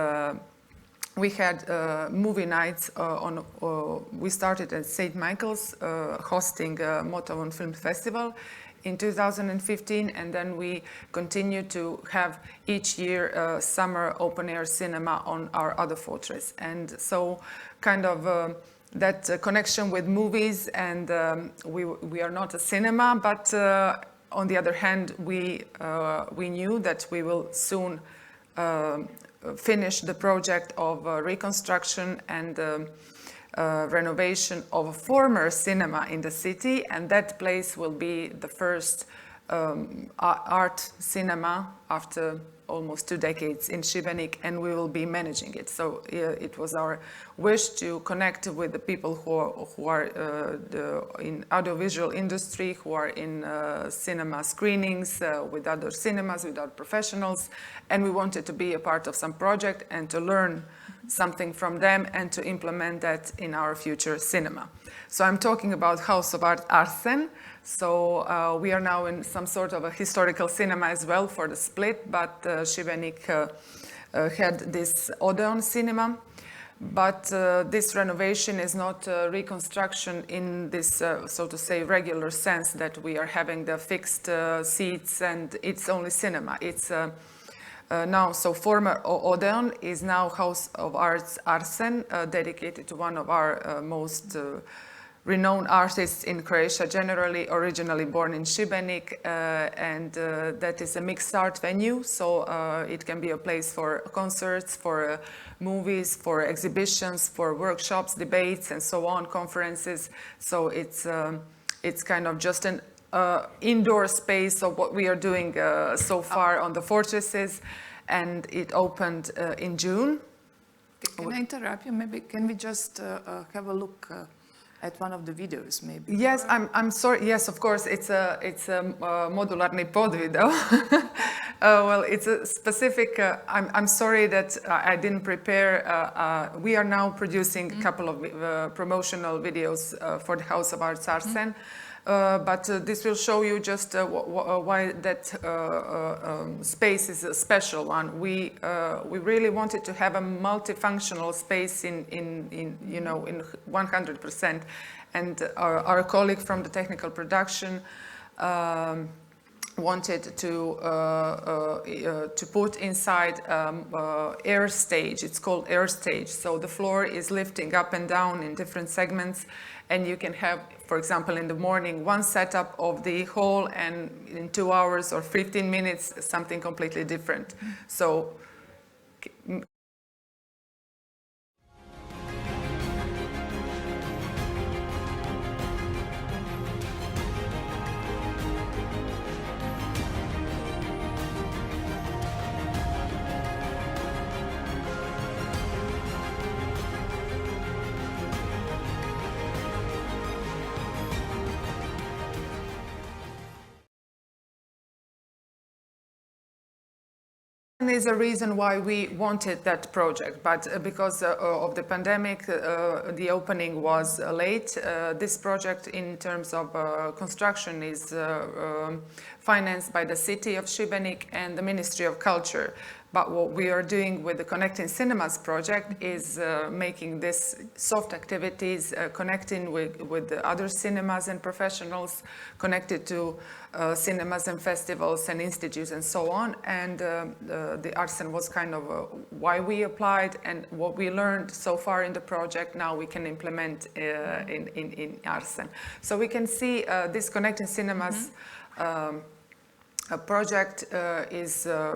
We had movie nights we started at St. Michael's hosting Motovun Film Festival in 2015, and then we continue to have each year summer open air cinema on our other fortress. And so kind of that connection with movies, and we are not a cinema, but on the other hand, we knew that we will soon finish the project of reconstruction and renovation of a former cinema in the city, and that place will be the first art cinema after almost 2 decades in Šibenik, and we will be managing it. So it was our wish to connect with the people who are in audiovisual industry, who are in cinema screenings, with other cinemas, with other professionals, and we wanted to be a part of some project and to learn something from them and to implement that in our future cinema. So I'm talking about House of Art Arsen. So we are now in some sort of a historical cinema as well for the split, but Šibenik had this Odeon cinema. But this renovation is not reconstruction in this, so to say, regular sense that we are having the fixed seats and it's only cinema. It's now, so former Odeon is now House of Arts Arsen, dedicated to one of our most renowned artists in Croatia, generally originally born in Šibenik, and that is a mixed art venue, so it can be a place for concerts, for movies, for exhibitions, for workshops, debates, and so on, conferences. So it's kind of just an indoor space of what we are doing so far on the fortresses, and it opened in June. Can I interrupt you? Maybe can we just have a look at one of the videos, maybe? Yes, I'm sorry. Yes, of course, it's a modularni podvideo. Well, it's a specific. I'm sorry that I didn't prepare. We are now producing a couple of promotional videos for the House of Arts Arsen. But this will show you just why that space is a special one. We really wanted to have a multifunctional space in 100%, and our colleague from the technical production wanted to put inside air stage. It's called air stage. So the floor is lifting up and down in different segments, and you can have, for example, in the morning, one setup of the hall, and in 2 hours or 15 minutes, something completely different. So. Is a reason why we wanted that project, but because of the pandemic, the opening was late. This project, in terms of construction, is financed by the city of Šibenik and the Ministry of Culture. But what we are doing with the Connecting Cinemas project is making this soft activities, connecting with the other cinemas and professionals, connected to cinemas and festivals and institutes and so on. And the Arsen was kind of why we applied, and what we learned so far in the project now we can implement in Arsen. So we can see this Connecting Cinemas project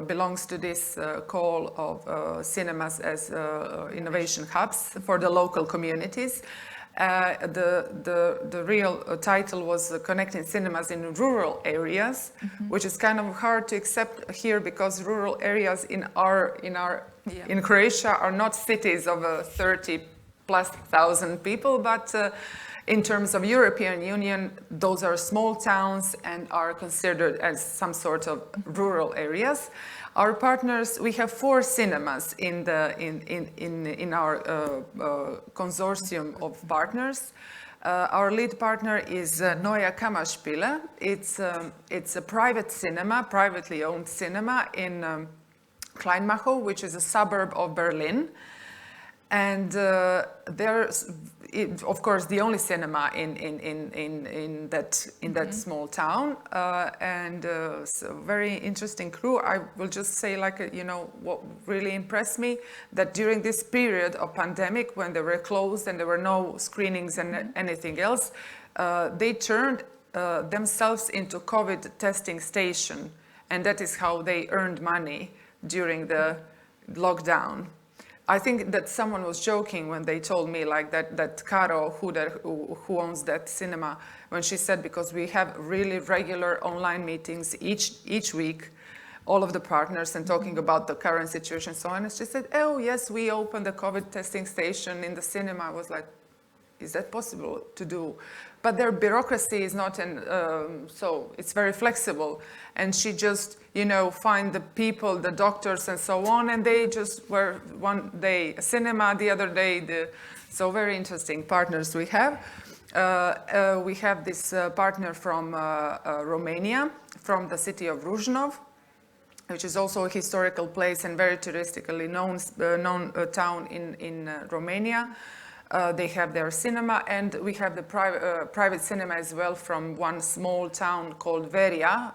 belongs to this call of cinemas as innovation hubs for the local communities. The real title was Connecting Cinemas in Rural Areas, which is kind of hard to accept here because rural areas in Croatia are not cities of 30,000+ people, but in terms of European Union, those are small towns and are considered as some sort of rural areas. Our partners, we have 4 cinemas in our consortium of partners. Our lead partner is Neue Kammerspiele. It's a private cinema, privately owned cinema in Kleinmachau, which is a suburb of Berlin. And there's, of course, the only cinema in that small town, and so very interesting crew. I will just say, what really impressed me, that during this period of pandemic, when they were closed and there were no screenings and anything else, they turned themselves into COVID testing station, and that is how they earned money during the lockdown. I think that someone was joking when they told me like that Caro, who owns that cinema, when she said, because we have really regular online meetings each week, all of the partners, and talking about the current situation and so on. And she said, oh yes, we opened the COVID testing station in the cinema. I was like, is that possible to do? But their bureaucracy is not, so it's very flexible. And she just, find the people, the doctors and so on, and they just were one day a cinema, the other day, so very interesting partners we have. We have this partner from Romania, from the city of Ruzhnov, which is also a historical place and very touristically known town in Romania. They have their cinema, and we have the private cinema as well from one small town called Veria,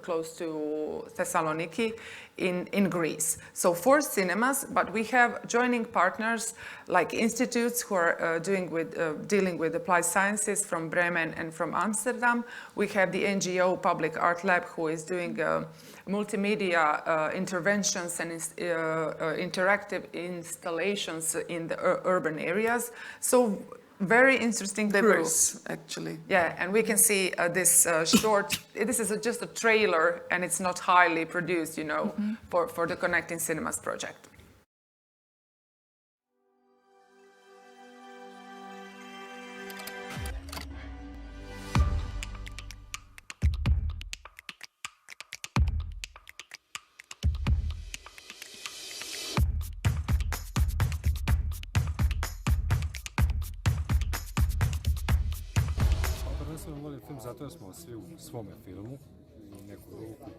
close to Thessaloniki in Greece. So 4 cinemas, but we have joining partners like institutes who are dealing with applied sciences from Bremen and from Amsterdam. We have the NGO Public Art Lab, who is doing multimedia interventions and interactive installations in the urban areas. So very interesting diverse, actually. Yeah, and we can see this short, this is just a trailer, and it's not highly produced, for the Connecting Cinemas project. Volim film zato jer smo svi u svome filmu u neku ruku.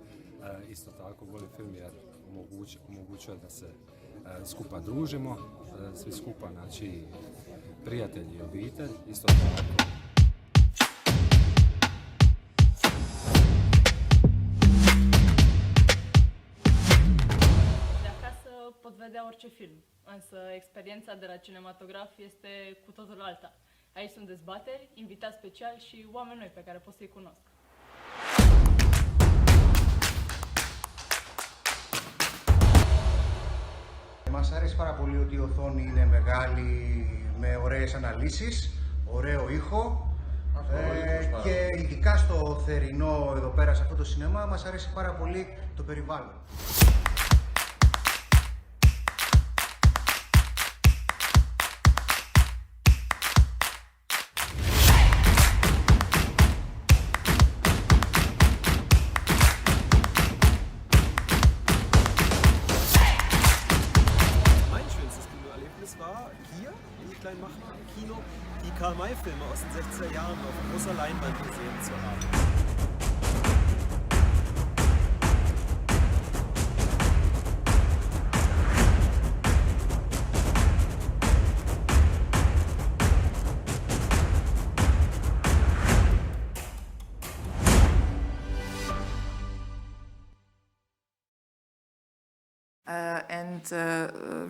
Isto tako volim film jer omogućuje da se skupa družimo, svi skupa, znači prijatelji i obitelj, isto tako. De acasă pot vedea orice film, însă experiența de la cinematograf este cu totul alta. Aici sunt dezbateri, invitați speciali și oameni noi pe care pot să-i cunosc. Μας αρέσει πάρα πολύ ότι η οθόνη είναι μεγάλη, με ωραίες αναλύσεις, ωραίο ήχο και ειδικά στο θερινό εδώ πέρα σε αυτό το σινεμά μας αρέσει πάρα πολύ το περιβάλλον. Kino die Karl-May-Filme aus den 60er Jahren auf großer Leinwand gesehen zu haben.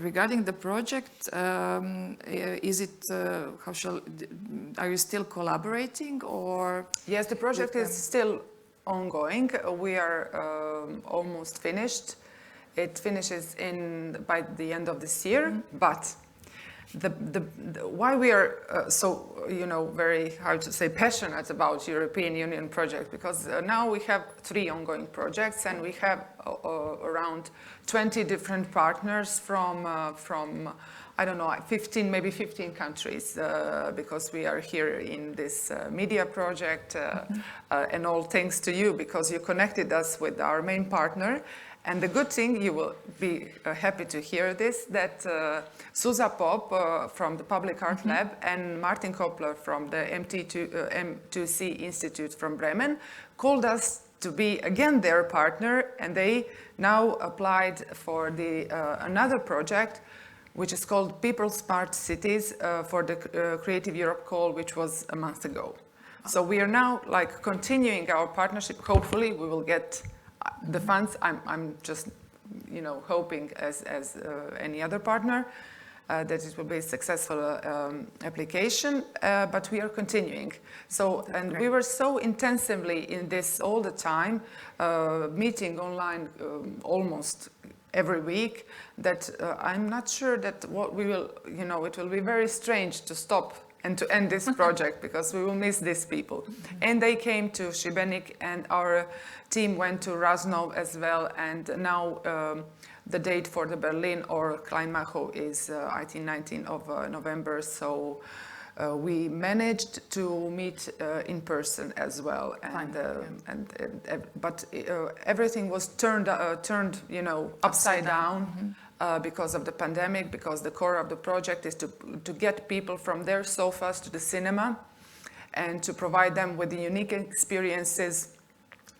Regarding the project, is it, are you still collaborating, or? Yes, the project is still ongoing. We are almost finished. It finishes by the end of this year, but why we are so, very, how to say, passionate about European Union project, because now we have 3 ongoing projects, and we have around 20 different partners from I don't know, 15 countries, because we are here in this media project, and all thanks to you, because you connected us with our main partner. And the good thing, you will be happy to hear this, that Suza Pop from the Public Art Lab and Martin Koppler from the M2C Institute from Bremen called us to be again their partner, and they now applied for another project, which is called People Smart Cities, for the Creative Europe call, which was a month ago. So we are now continuing our partnership. Hopefully we will get the funds. I'm just, hoping as any other partner that it will be a successful application, but we are continuing. So, and we were so intensively in this all the time, meeting online almost every week, that I'm not sure that what we will, you know, it will be very strange to stop and to end this project because we will miss these people. And they came to Šibenik, and our team went to Raznov as well, and now the date for the Berlin or Kleinmacho is I think 19th of November, so we managed to meet in person as well, and but everything was turned you know, upside down. Because of the pandemic, because the core of the project is to get people from their sofas to the cinema and to provide them with the unique experiences,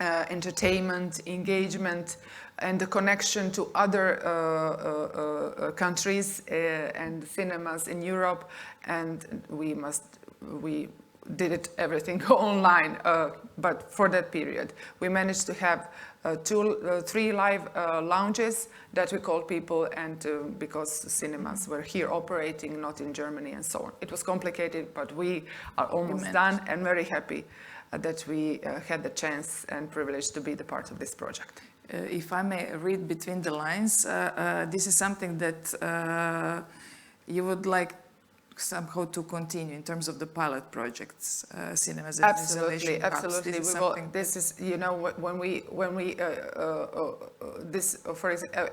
entertainment, engagement, and the connection to other countries and cinemas in Europe. And we did it everything online, but for that period we managed to have 3 live lounges that we called people, and because cinemas were here operating, not in Germany and so on. It was complicated, but we are almost done and very happy that we had the chance and privilege to be the part of this project. If I may read between the lines, this is something that you would like somehow to continue in terms of the pilot projects, cinemas and absolutely, absolutely. This is, you know, when we this, for example,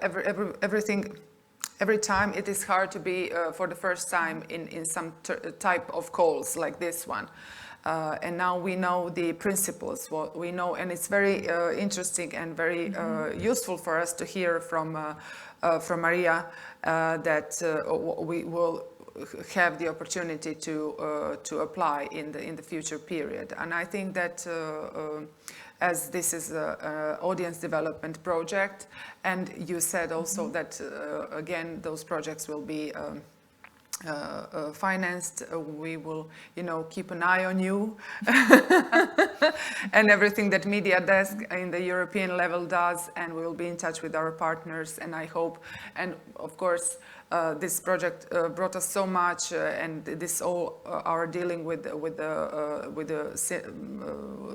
every time it is hard to be for the first time in some type of calls like this one. And now we know the principles, what we know, and it's very interesting and very useful for us to hear from Maria that we will have the opportunity to apply in the future period. And I think that as this is an audience development project, and you said also that again those projects will be financed, we will, you know, keep an eye on you and everything that Media Desk in the European level does, and we will be in touch with our partners. And I hope, and of course, this project brought us so much, and this all our dealing with the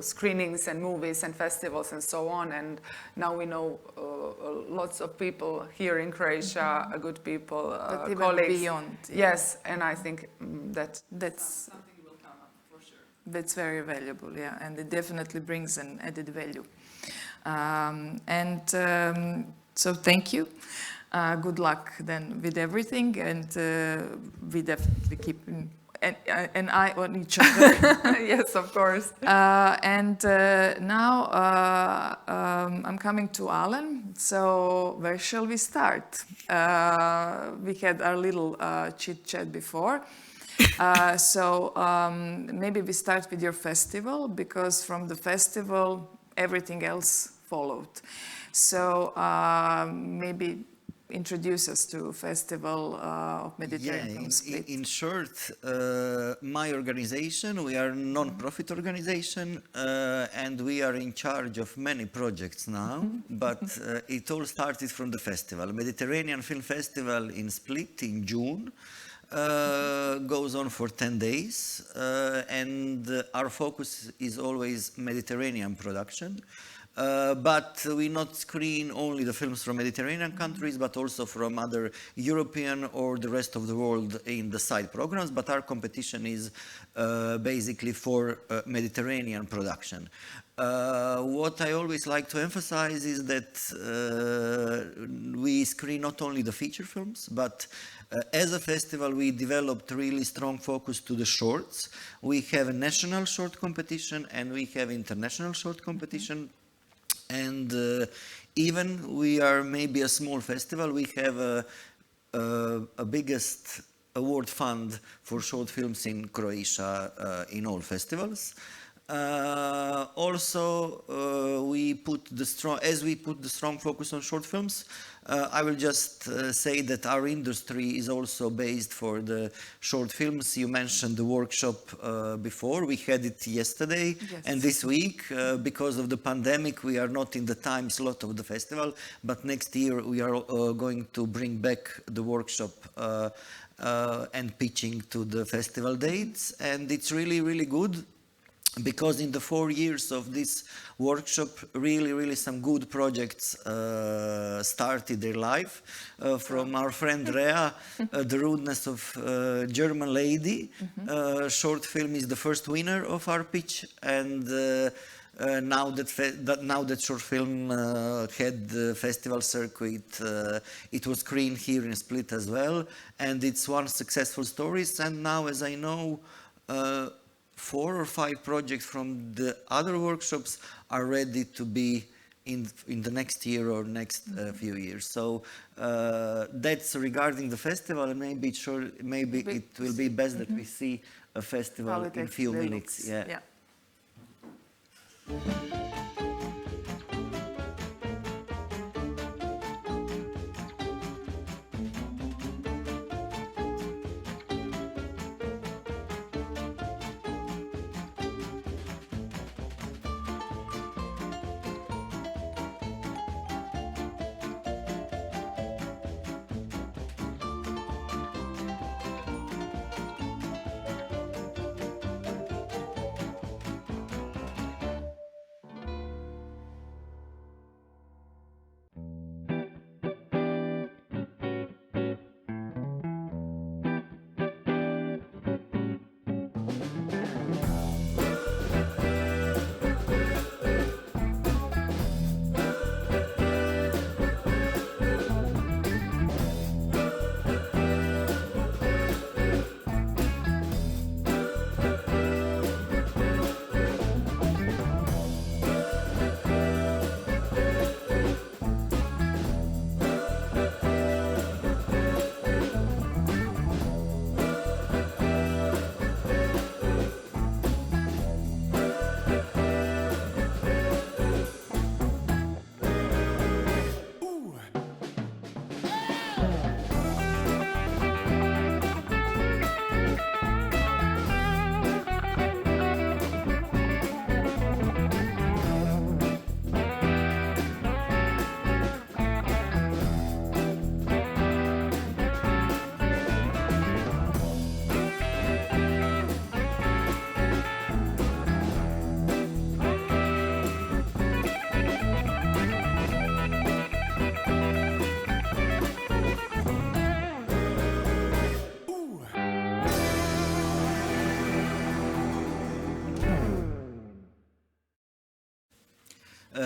screenings and movies and festivals and so on. And now we know lots of people here in Croatia, good people, colleagues. Beyond. Yes, and I think that's something will come up for sure. That's very valuable, yeah, and it definitely brings an added value. So thank you. Good luck then with everything, and we definitely keep an eye on each other. Yes, of course. Now I'm coming to Alen. So where shall we start? We had our little chit chat before. So maybe we start with your festival, because from the festival everything else followed. So maybe introduce us to Festival of Mediterranean Split. In short, my organization, we are a non-profit organization, and we are in charge of many projects now, but it all started from the festival. Mediterranean Film Festival in Split in June goes on for 10 days, and our focus is always Mediterranean production. But we not screen only the films from Mediterranean countries, but also from other European or the rest of the world in the side programs. But our competition is basically for Mediterranean production. What I always like to emphasize is that we screen not only the feature films, but as a festival, we developed really strong focus to the shorts. We have a national short competition and we have international short competition. And even we are maybe a small festival, we have a biggest award fund for short films in Croatia in all festivals. Also, we put the strong focus on short films. I will just say that our industry is also based for the short films. You mentioned the workshop before. We had it yesterday, yes. And this week, because of the pandemic, we are not in the time slot of the festival, but next year we are going to bring back the workshop and pitching to the festival dates, and it's really, really good. because in the 4 years of this workshop, really some good projects started their life. From our friend Rea, The Rudeness of German Lady. Short film is the first winner of our pitch, and now that short film had the festival circuit, it was screened here in Split as well, and it's one successful stories. And now, as I know, 4 or 5 projects from the other workshops are ready to be in the next year or next few years. So that's regarding the festival, and maybe it will be best that we see a festival in a few minutes. Yeah.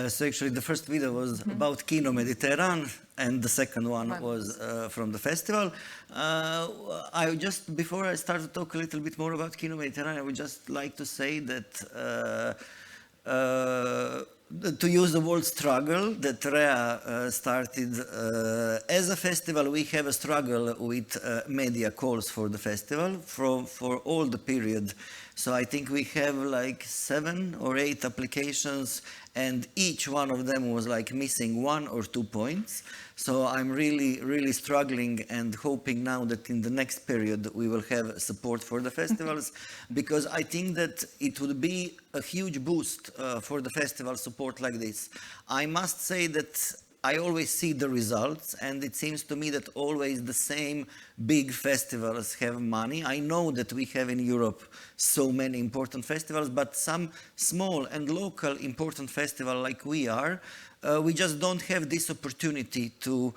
So actually the first video was about Kino Mediteran, and the second one was from the festival. Before I start to talk a little bit more about Kino Mediteran, I would just like to say that to use the word struggle that Rea started. As a festival, we have a struggle with media calls for the festival for all the period. So I think we have like 7 or 8 applications, and each one of them was like missing 1 or 2 points. So I'm really struggling and hoping now that in the next period we will have support for the festivals, because I think that it would be a huge boost for the festival support like this. I must say that I always see the results, and it seems to me that always the same big festivals have money. I know that we have in Europe so many important festivals, but some small and local important festival like we are, we just don't have this opportunity to,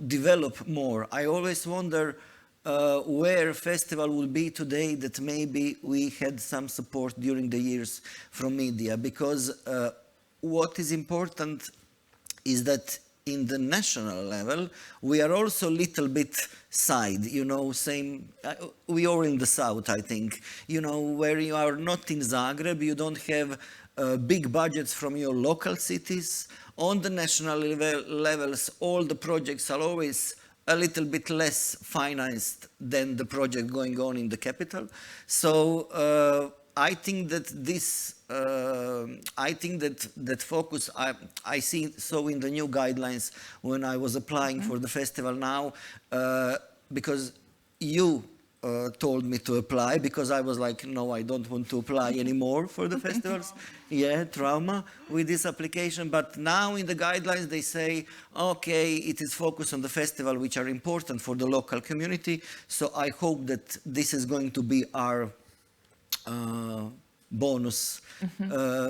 develop more. I always wonder where festival would be today that maybe we had some support during the years from media, because what is important is that in the national level, we are also a little bit side, we are in the south, I think, where you are not in Zagreb, you don't have big budgets from your local cities. On the national levels, all the projects are always a little bit less financed than the project going on in the capital. So I think that that focus, I see so in the new guidelines when I was applying for the festival now, because you told me to apply, because I was like, no, I don't want to apply anymore for the festivals. Yeah, trauma with this application. But now in the guidelines, they say, okay, it is focused on the festival, which are important for the local community. So I hope that this is going to be our bonus.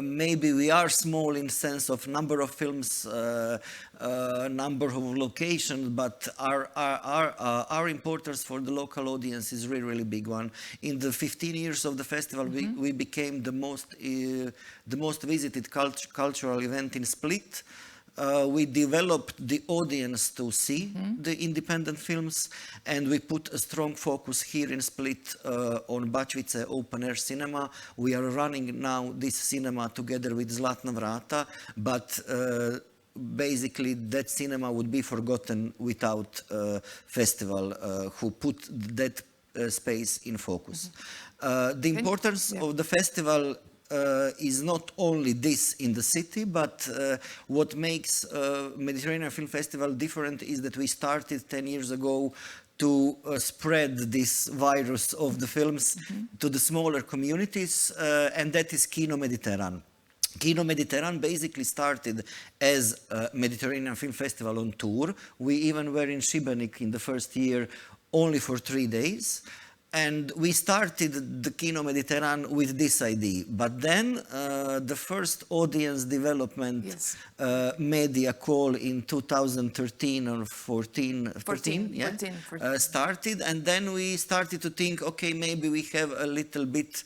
Maybe we are small in sense of number of films, number of locations, but our importance for the local audience is really, really big one. In the 15 years of the festival, we became the most visited cultural event in Split. We developed the audience to see the independent films, and we put a strong focus here in Split on Bačelić open air cinema. We are running now this cinema together with Zlatna Vrata, but basically that cinema would be forgotten without festival who put that space in focus. The importance of the festival is not only this in the city, but what makes Mediterranean Film Festival different is that we started 10 years ago to spread this virus of the films to the smaller communities, and that is Kino Mediteran. Kino Mediteran basically started as a Mediterranean Film Festival on tour. We even were in Šibenik in the first year only for 3 days. And we started the Kino Mediteran with this idea. But then the first audience development media call in 2013 or 14 started. And then we started to think, okay, maybe we have a little bit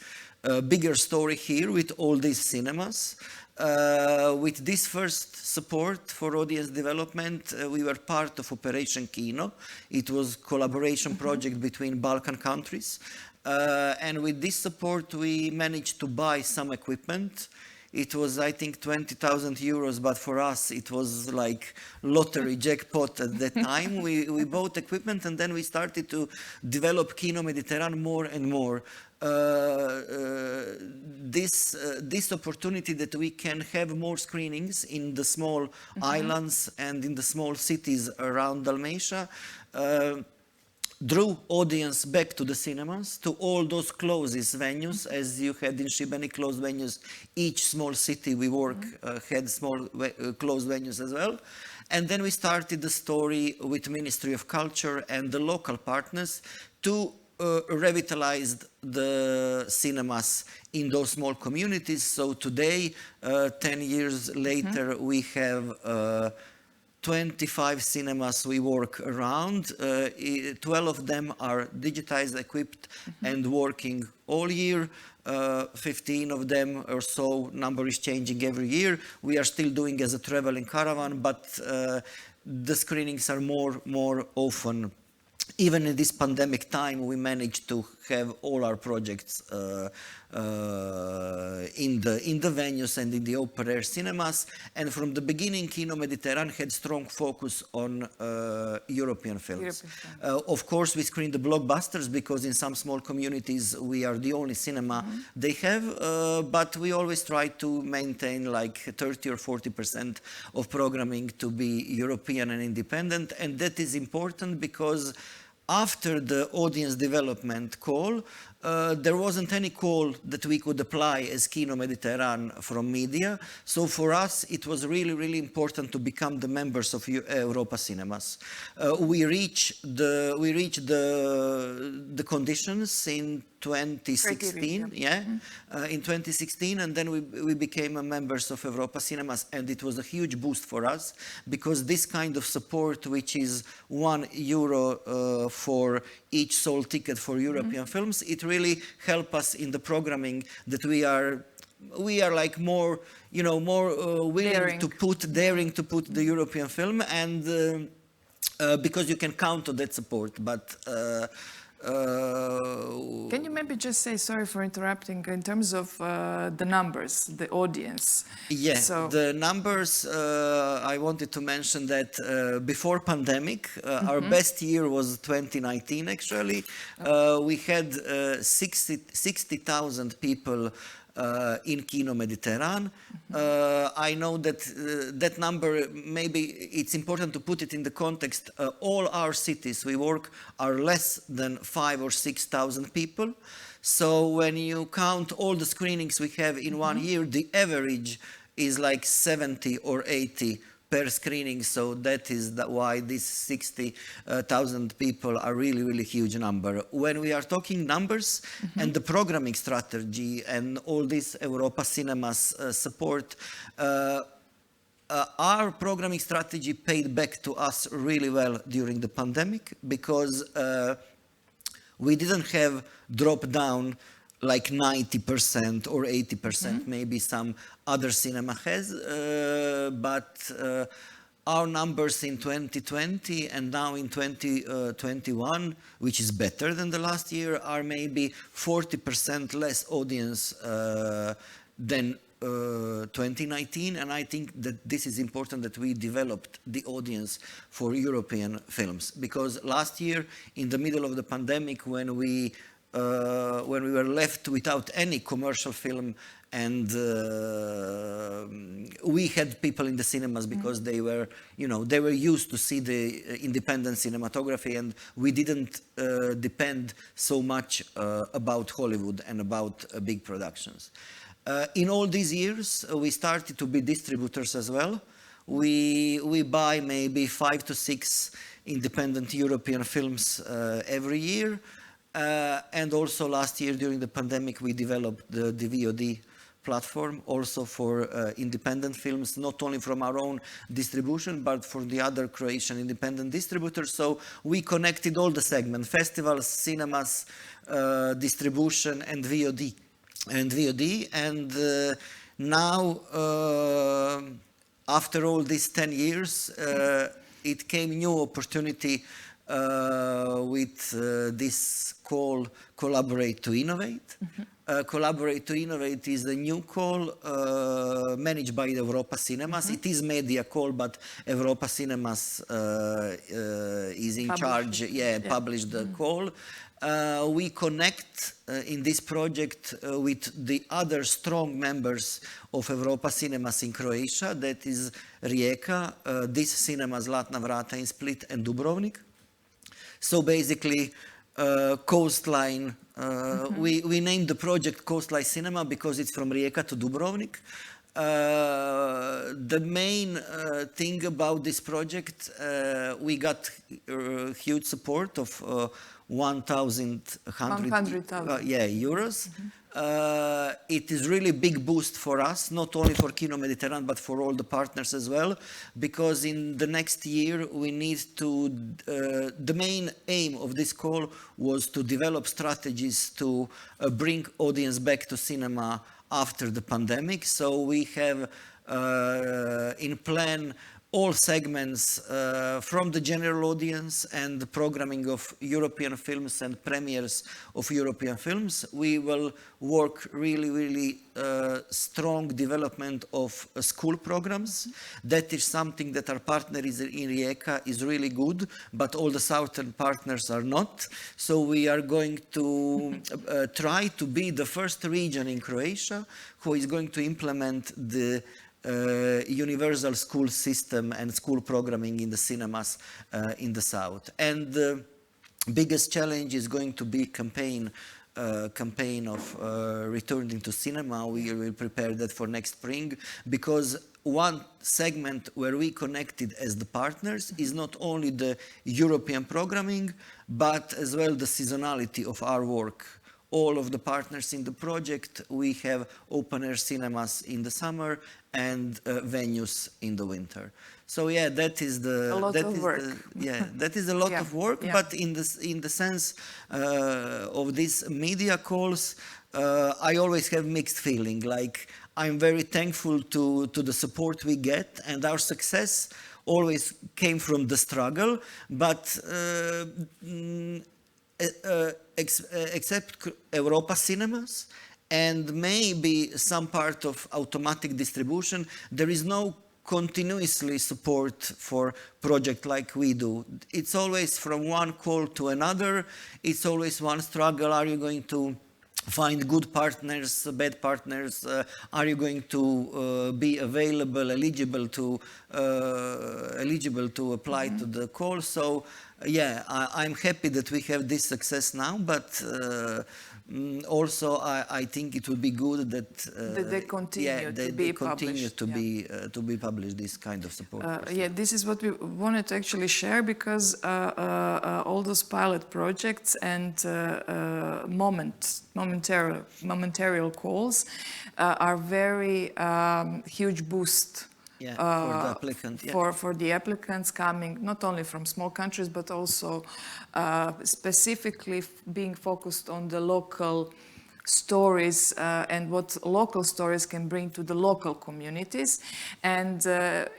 bigger story here with all these cinemas. With this first support for audience development, we were part of Operation Kino. It was a collaboration project between Balkan countries. And with this support, we managed to buy some equipment. It was, I think, 20,000 euros, but for us, it was like lottery jackpot at that time. We bought equipment, and then we started to develop Kino Mediteran more and more. This opportunity that we can have more screenings in the small islands and in the small cities around Dalmatia drew audience back to the cinemas, to all those closest venues, as you had in Šibenik closed venues. Each small city we work had small closed venues as well. And then we started the story with Ministry of Culture and the local partners to revitalized the cinemas in those small communities. So today, 10 years later, we have 25 cinemas we work around. 12 of them are digitized, equipped, and working all year. 15 of them or so, number is changing every year. We are still doing as a traveling caravan, but the screenings are more often. Even in this pandemic time, we managed to have all our projects in the venues and in the open air cinemas. And from the beginning, Kino Mediteran had strong focus on European films. Of course, we screen the blockbusters because in some small communities, we are the only cinema they have. But we always try to maintain like 30 or 40% of programming to be European and independent. And that is important because after the audience development call, there wasn't any call that we could apply as Kino Mediteran from media. So for us, it was really, really important to become the members of Europa Cinemas. We reached the conditions in 2016, in 2016, and then we became a members of Europa Cinemas, and it was a huge boost for us because this kind of support, which is €1 for each sold ticket for European films, it really helped us in the programming that we are like more, more willing to put, daring to put the European film, and because you can count on that support, but. Can you maybe just say, sorry for interrupting, in terms of the numbers, the audience? Yes, so the numbers, I wanted to mention that before pandemic, our best year was 2019 actually. We had 60,000 people in Kino Mediteran. I know that that number, maybe it's important to put it in the context. All our cities we work are less than 5,000 or 6,000 people. So when you count all the screenings we have in 1 year, the average is like 70 or 80 per screening, so that is why these 60,000 people are really, really huge number. When we are talking numbers and the programming strategy and all this Europa Cinemas support, our programming strategy paid back to us really well during the pandemic, because we didn't have drop down like 90% or 80%, maybe some other cinema has, but our numbers in 2020 and now in 2021, which is better than the last year, are maybe 40% less audience than 2019, and I think that this is important that we developed the audience for European films, because last year in the middle of the pandemic, when we were left without any commercial film, and we had people in the cinemas because they were, they were used to see the independent cinematography, and we didn't depend so much about Hollywood and about big productions. In all these years, we started to be distributors as well. We buy maybe 5 to 6 independent European films every year. And also last year during the pandemic, we developed the VOD platform also for independent films, not only from our own distribution, but for the other Croatian independent distributors. So we connected all the segments: festivals, cinemas, distribution, and VOD. And now, after all these 10 years, it came new opportunity with this call, Collaborate to Innovate. Collaborate to Innovate is a new call managed by Europa Cinemas. It is media call, but Europa Cinemas is in charge, published the call. We connect in this project with the other strong members of Europa Cinemas in Croatia, that is Rijeka, this cinemas Zlatna Vrata in Split, and Dubrovnik. So basically, coastline, we named the project Coastline Cinema because it's from Rijeka to Dubrovnik. The main thing about this project, we got huge support of 100,000 euros. It is really big boost for us, not only for Kino Mediteran, but for all the partners as well, because in the next year we need to, the main aim of this call was to develop strategies to bring audience back to cinema after the pandemic. So we have in plan all segments from the general audience and the programming of European films and premieres of European films. We will work really, really strong development of school programs. That is something that our partner in Rijeka is really good, but all the southern partners are not. So we are going to try to be the first region in Croatia who is going to implement the universal school system and school programming in the cinemas in the south. And the biggest challenge is going to be campaign of returning to cinema. We will prepare that for next spring, because one segment where we connected as the partners is not only the European programming, but as well the seasonality of our work. All of the partners in the project, we have open-air cinemas in the summer and venues in the winter. So yeah, that is the... A lot of work. That is a lot of work, but in the sense of these media calls, I always have mixed feeling. Like, I'm very thankful to the support we get, and our success always came from the struggle, but except Europa Cinemas and maybe some part of automatic distribution, there is no continuously support for project like we do. It's always from one call to another. It's always one struggle. Are you going to find good partners, bad partners? Are you going to be available, eligible to apply to the call? So yeah, I'm happy that we have this success now, but Also, I think it would be good that they continue to be published. To be published. This kind of support. Yeah, this is what we wanted to actually share, because all those pilot projects and momentary calls are very huge boost. Yeah, for the applicant. Yeah. For the applicants coming not only from small countries, but also specifically being focused on the local stories and what local stories can bring to the local communities. And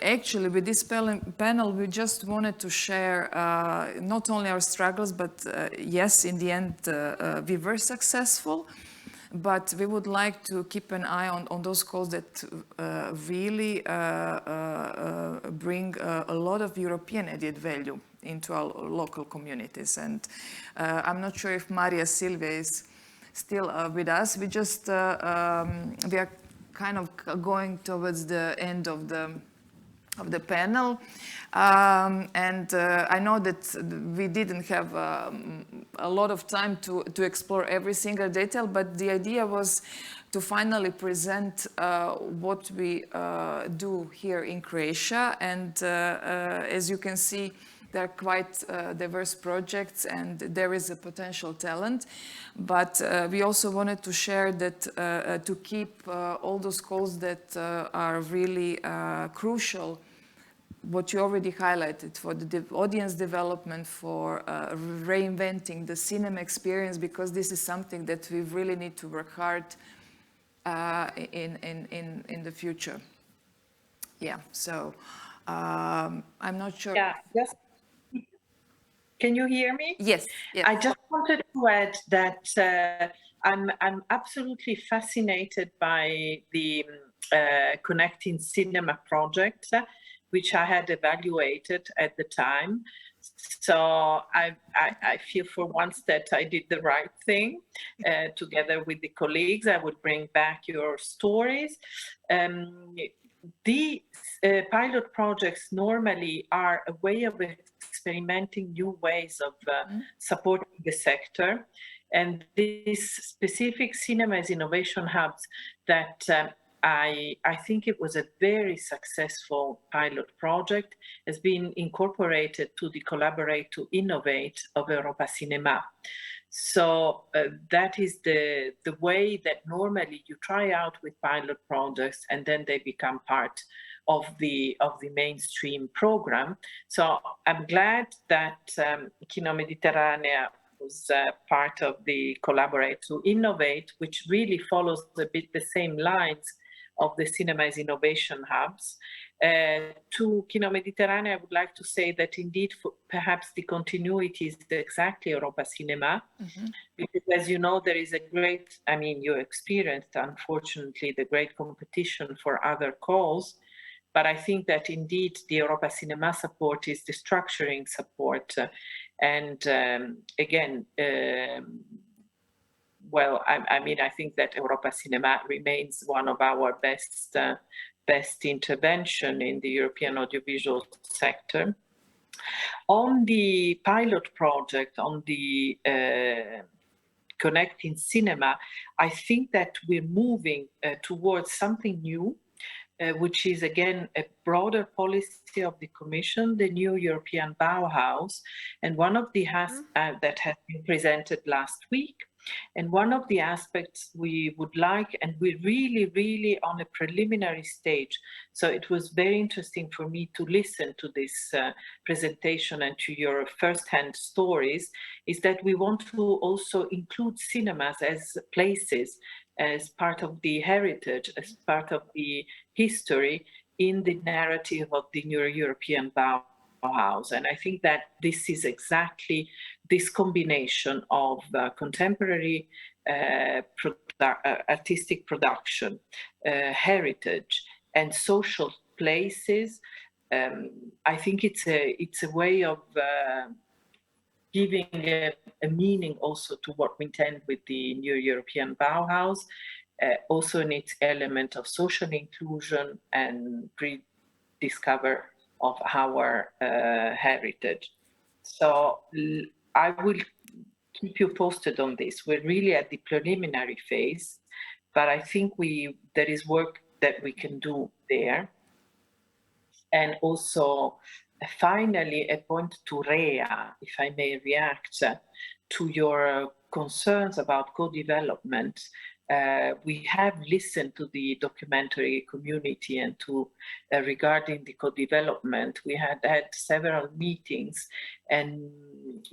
actually with this panel, we just wanted to share not only our struggles, but yes, in the end, we were successful. But we would like to keep an eye on those calls that really bring a lot of European added value into our local communities. And I'm not sure if Maria-Silvia is still with us. We just, we are kind of going towards the end of the panel. And I know that we didn't have a lot of time to explore every single detail, but the idea was to finally present what we do here in Croatia. And as you can see, there are quite diverse projects and there is a potential talent. But we also wanted to share that to keep all those calls that are really crucial, what you already highlighted, for the audience development, for reinventing the cinema experience, because this is something that we really need to work hard in the future. Yeah, so I'm not sure. Yeah, just, can you hear me? Yes, yes. I just wanted to add that I'm absolutely fascinated by the Connecting Cinema project, which I had evaluated at the time. So I feel for once that I did the right thing. Together with the colleagues, I would bring back your stories. The pilot projects normally are a way of experimenting new ways of supporting the sector. And these specific cinemas innovation hubs that I think it was a very successful pilot project, has been incorporated to the Collaborate to Innovate of Europa Cinema. So that is the way that normally you try out with pilot projects and then they become part of the mainstream program. So I'm glad that Kino Mediterranea was part of the Collaborate to Innovate, which really follows a bit the same lines of the Cinema's innovation hubs. To Kino Mediterranea, I would like to say that indeed, perhaps the continuity is exactly Europa Cinema, because as you know, there is a great, I mean, you experienced, unfortunately, the great competition for other calls, but I think that indeed the Europa Cinema support is the structuring support. And again, well, I mean, I think that Europa Cinema remains one of our best intervention in the European audiovisual sector. On the pilot project, on the Connecting Cinema, I think that we're moving towards something new, which is again a broader policy of the Commission, the new European Bauhaus, and one of the that has been presented last week. And one of the aspects we would like, and we're really on a preliminary stage, so it was very interesting for me to listen to this presentation and to your first-hand stories, is that we want to also include cinemas as places, as part of the heritage, as part of the history in the narrative of the new European Bauhaus. And I think that this is exactly this combination of contemporary artistic production, heritage, and social places. I think it's a way of giving a meaning also to what we intend with the new European Bauhaus, also in its element of social inclusion and rediscover of our heritage. So I will keep you posted on this. We're really at the preliminary phase, but I think there is work that we can do there. And also, finally, a point to Rea, if I may react to your concerns about co-development. We have listened to the documentary community and to regarding the co-development. We had several meetings, and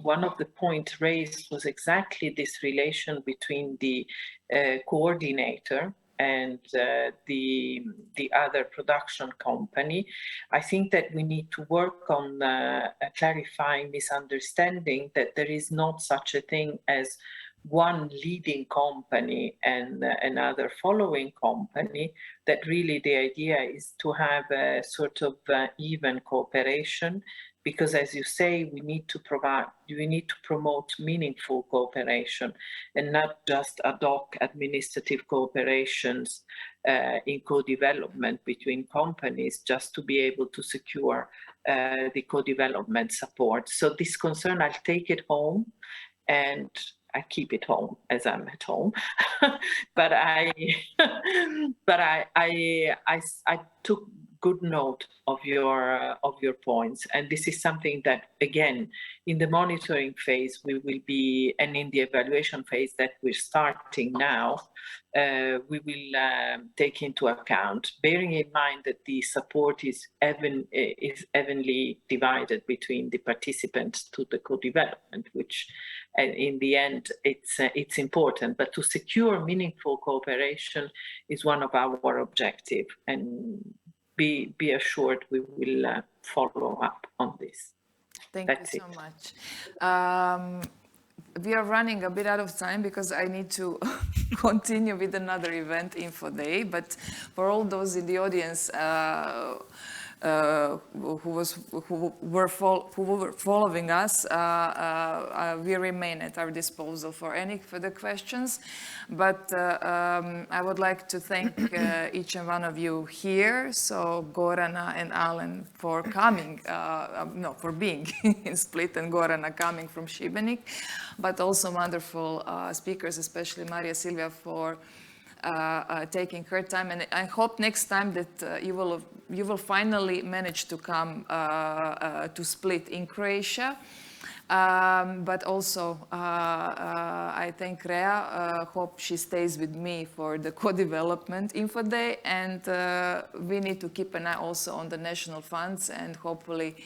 one of the points raised was exactly this relation between the coordinator and the other production company. I think that we need to work on clarifying misunderstanding that there is not such a thing as one leading company and another following company, that really the idea is to have a sort of even cooperation, because as you say, we need to promote meaningful cooperation and not just ad hoc administrative cooperations in co-development between companies just to be able to secure the co-development support. So this concern, I'll take it home and I keep it home as I'm at home, but I took good note of your points, and this is something that again in the monitoring phase we will be, and in the evaluation phase that we're starting now, we will take into account, bearing in mind that the support is evenly divided between the participants to the co-development, which in the end it's important, but to secure meaningful cooperation is one of our objectives, and be assured we will follow up on this. That's you so much. We are running a bit out of time because I need to continue with another event, Info Day, but for all those in the audience who were following us, we remain at our disposal for any further questions. But I would like to thank each and one of you here, so Gorana and Alen for coming, for being in Split, and Gorana coming from Šibenik, but also wonderful speakers, especially Maria-Silvia for taking her time, and I hope next time that you will finally manage to come to Split in Croatia. But also I thank Rea, hope she stays with me for the co-development Info Day, and we need to keep an eye also on the national funds, and hopefully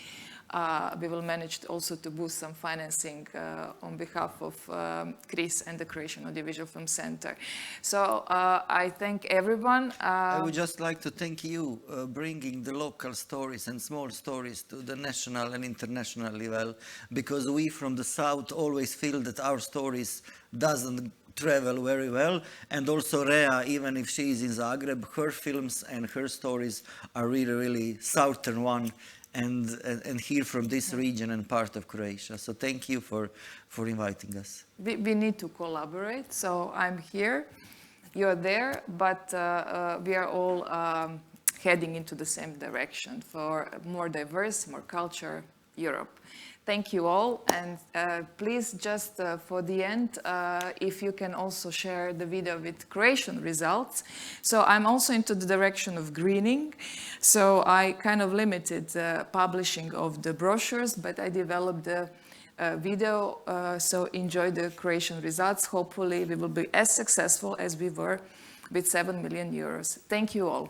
we will manage also to boost some financing on behalf of Chris and the Croatian Audiovisual Film Center. So I thank everyone. I would just like to thank you bringing the local stories and small stories to the national and international level, because we from the South always feel that our stories doesn't travel very well, and also Rea, even if she is in Zagreb, her films and her stories are really, really southern one, and here from this region and part of Croatia. So thank you for inviting us. We need to collaborate, so I'm here, you're there, but we are all heading into the same direction for more diverse, more culture Europe. Thank you all, and please just for the end, if you can also share the video with Croatian results. So I'm also into the direction of greening, so I kind of limited publishing of the brochures, but I developed the video, so enjoy the Croatian results. Hopefully we will be as successful as we were with 7 million euros. Thank you all.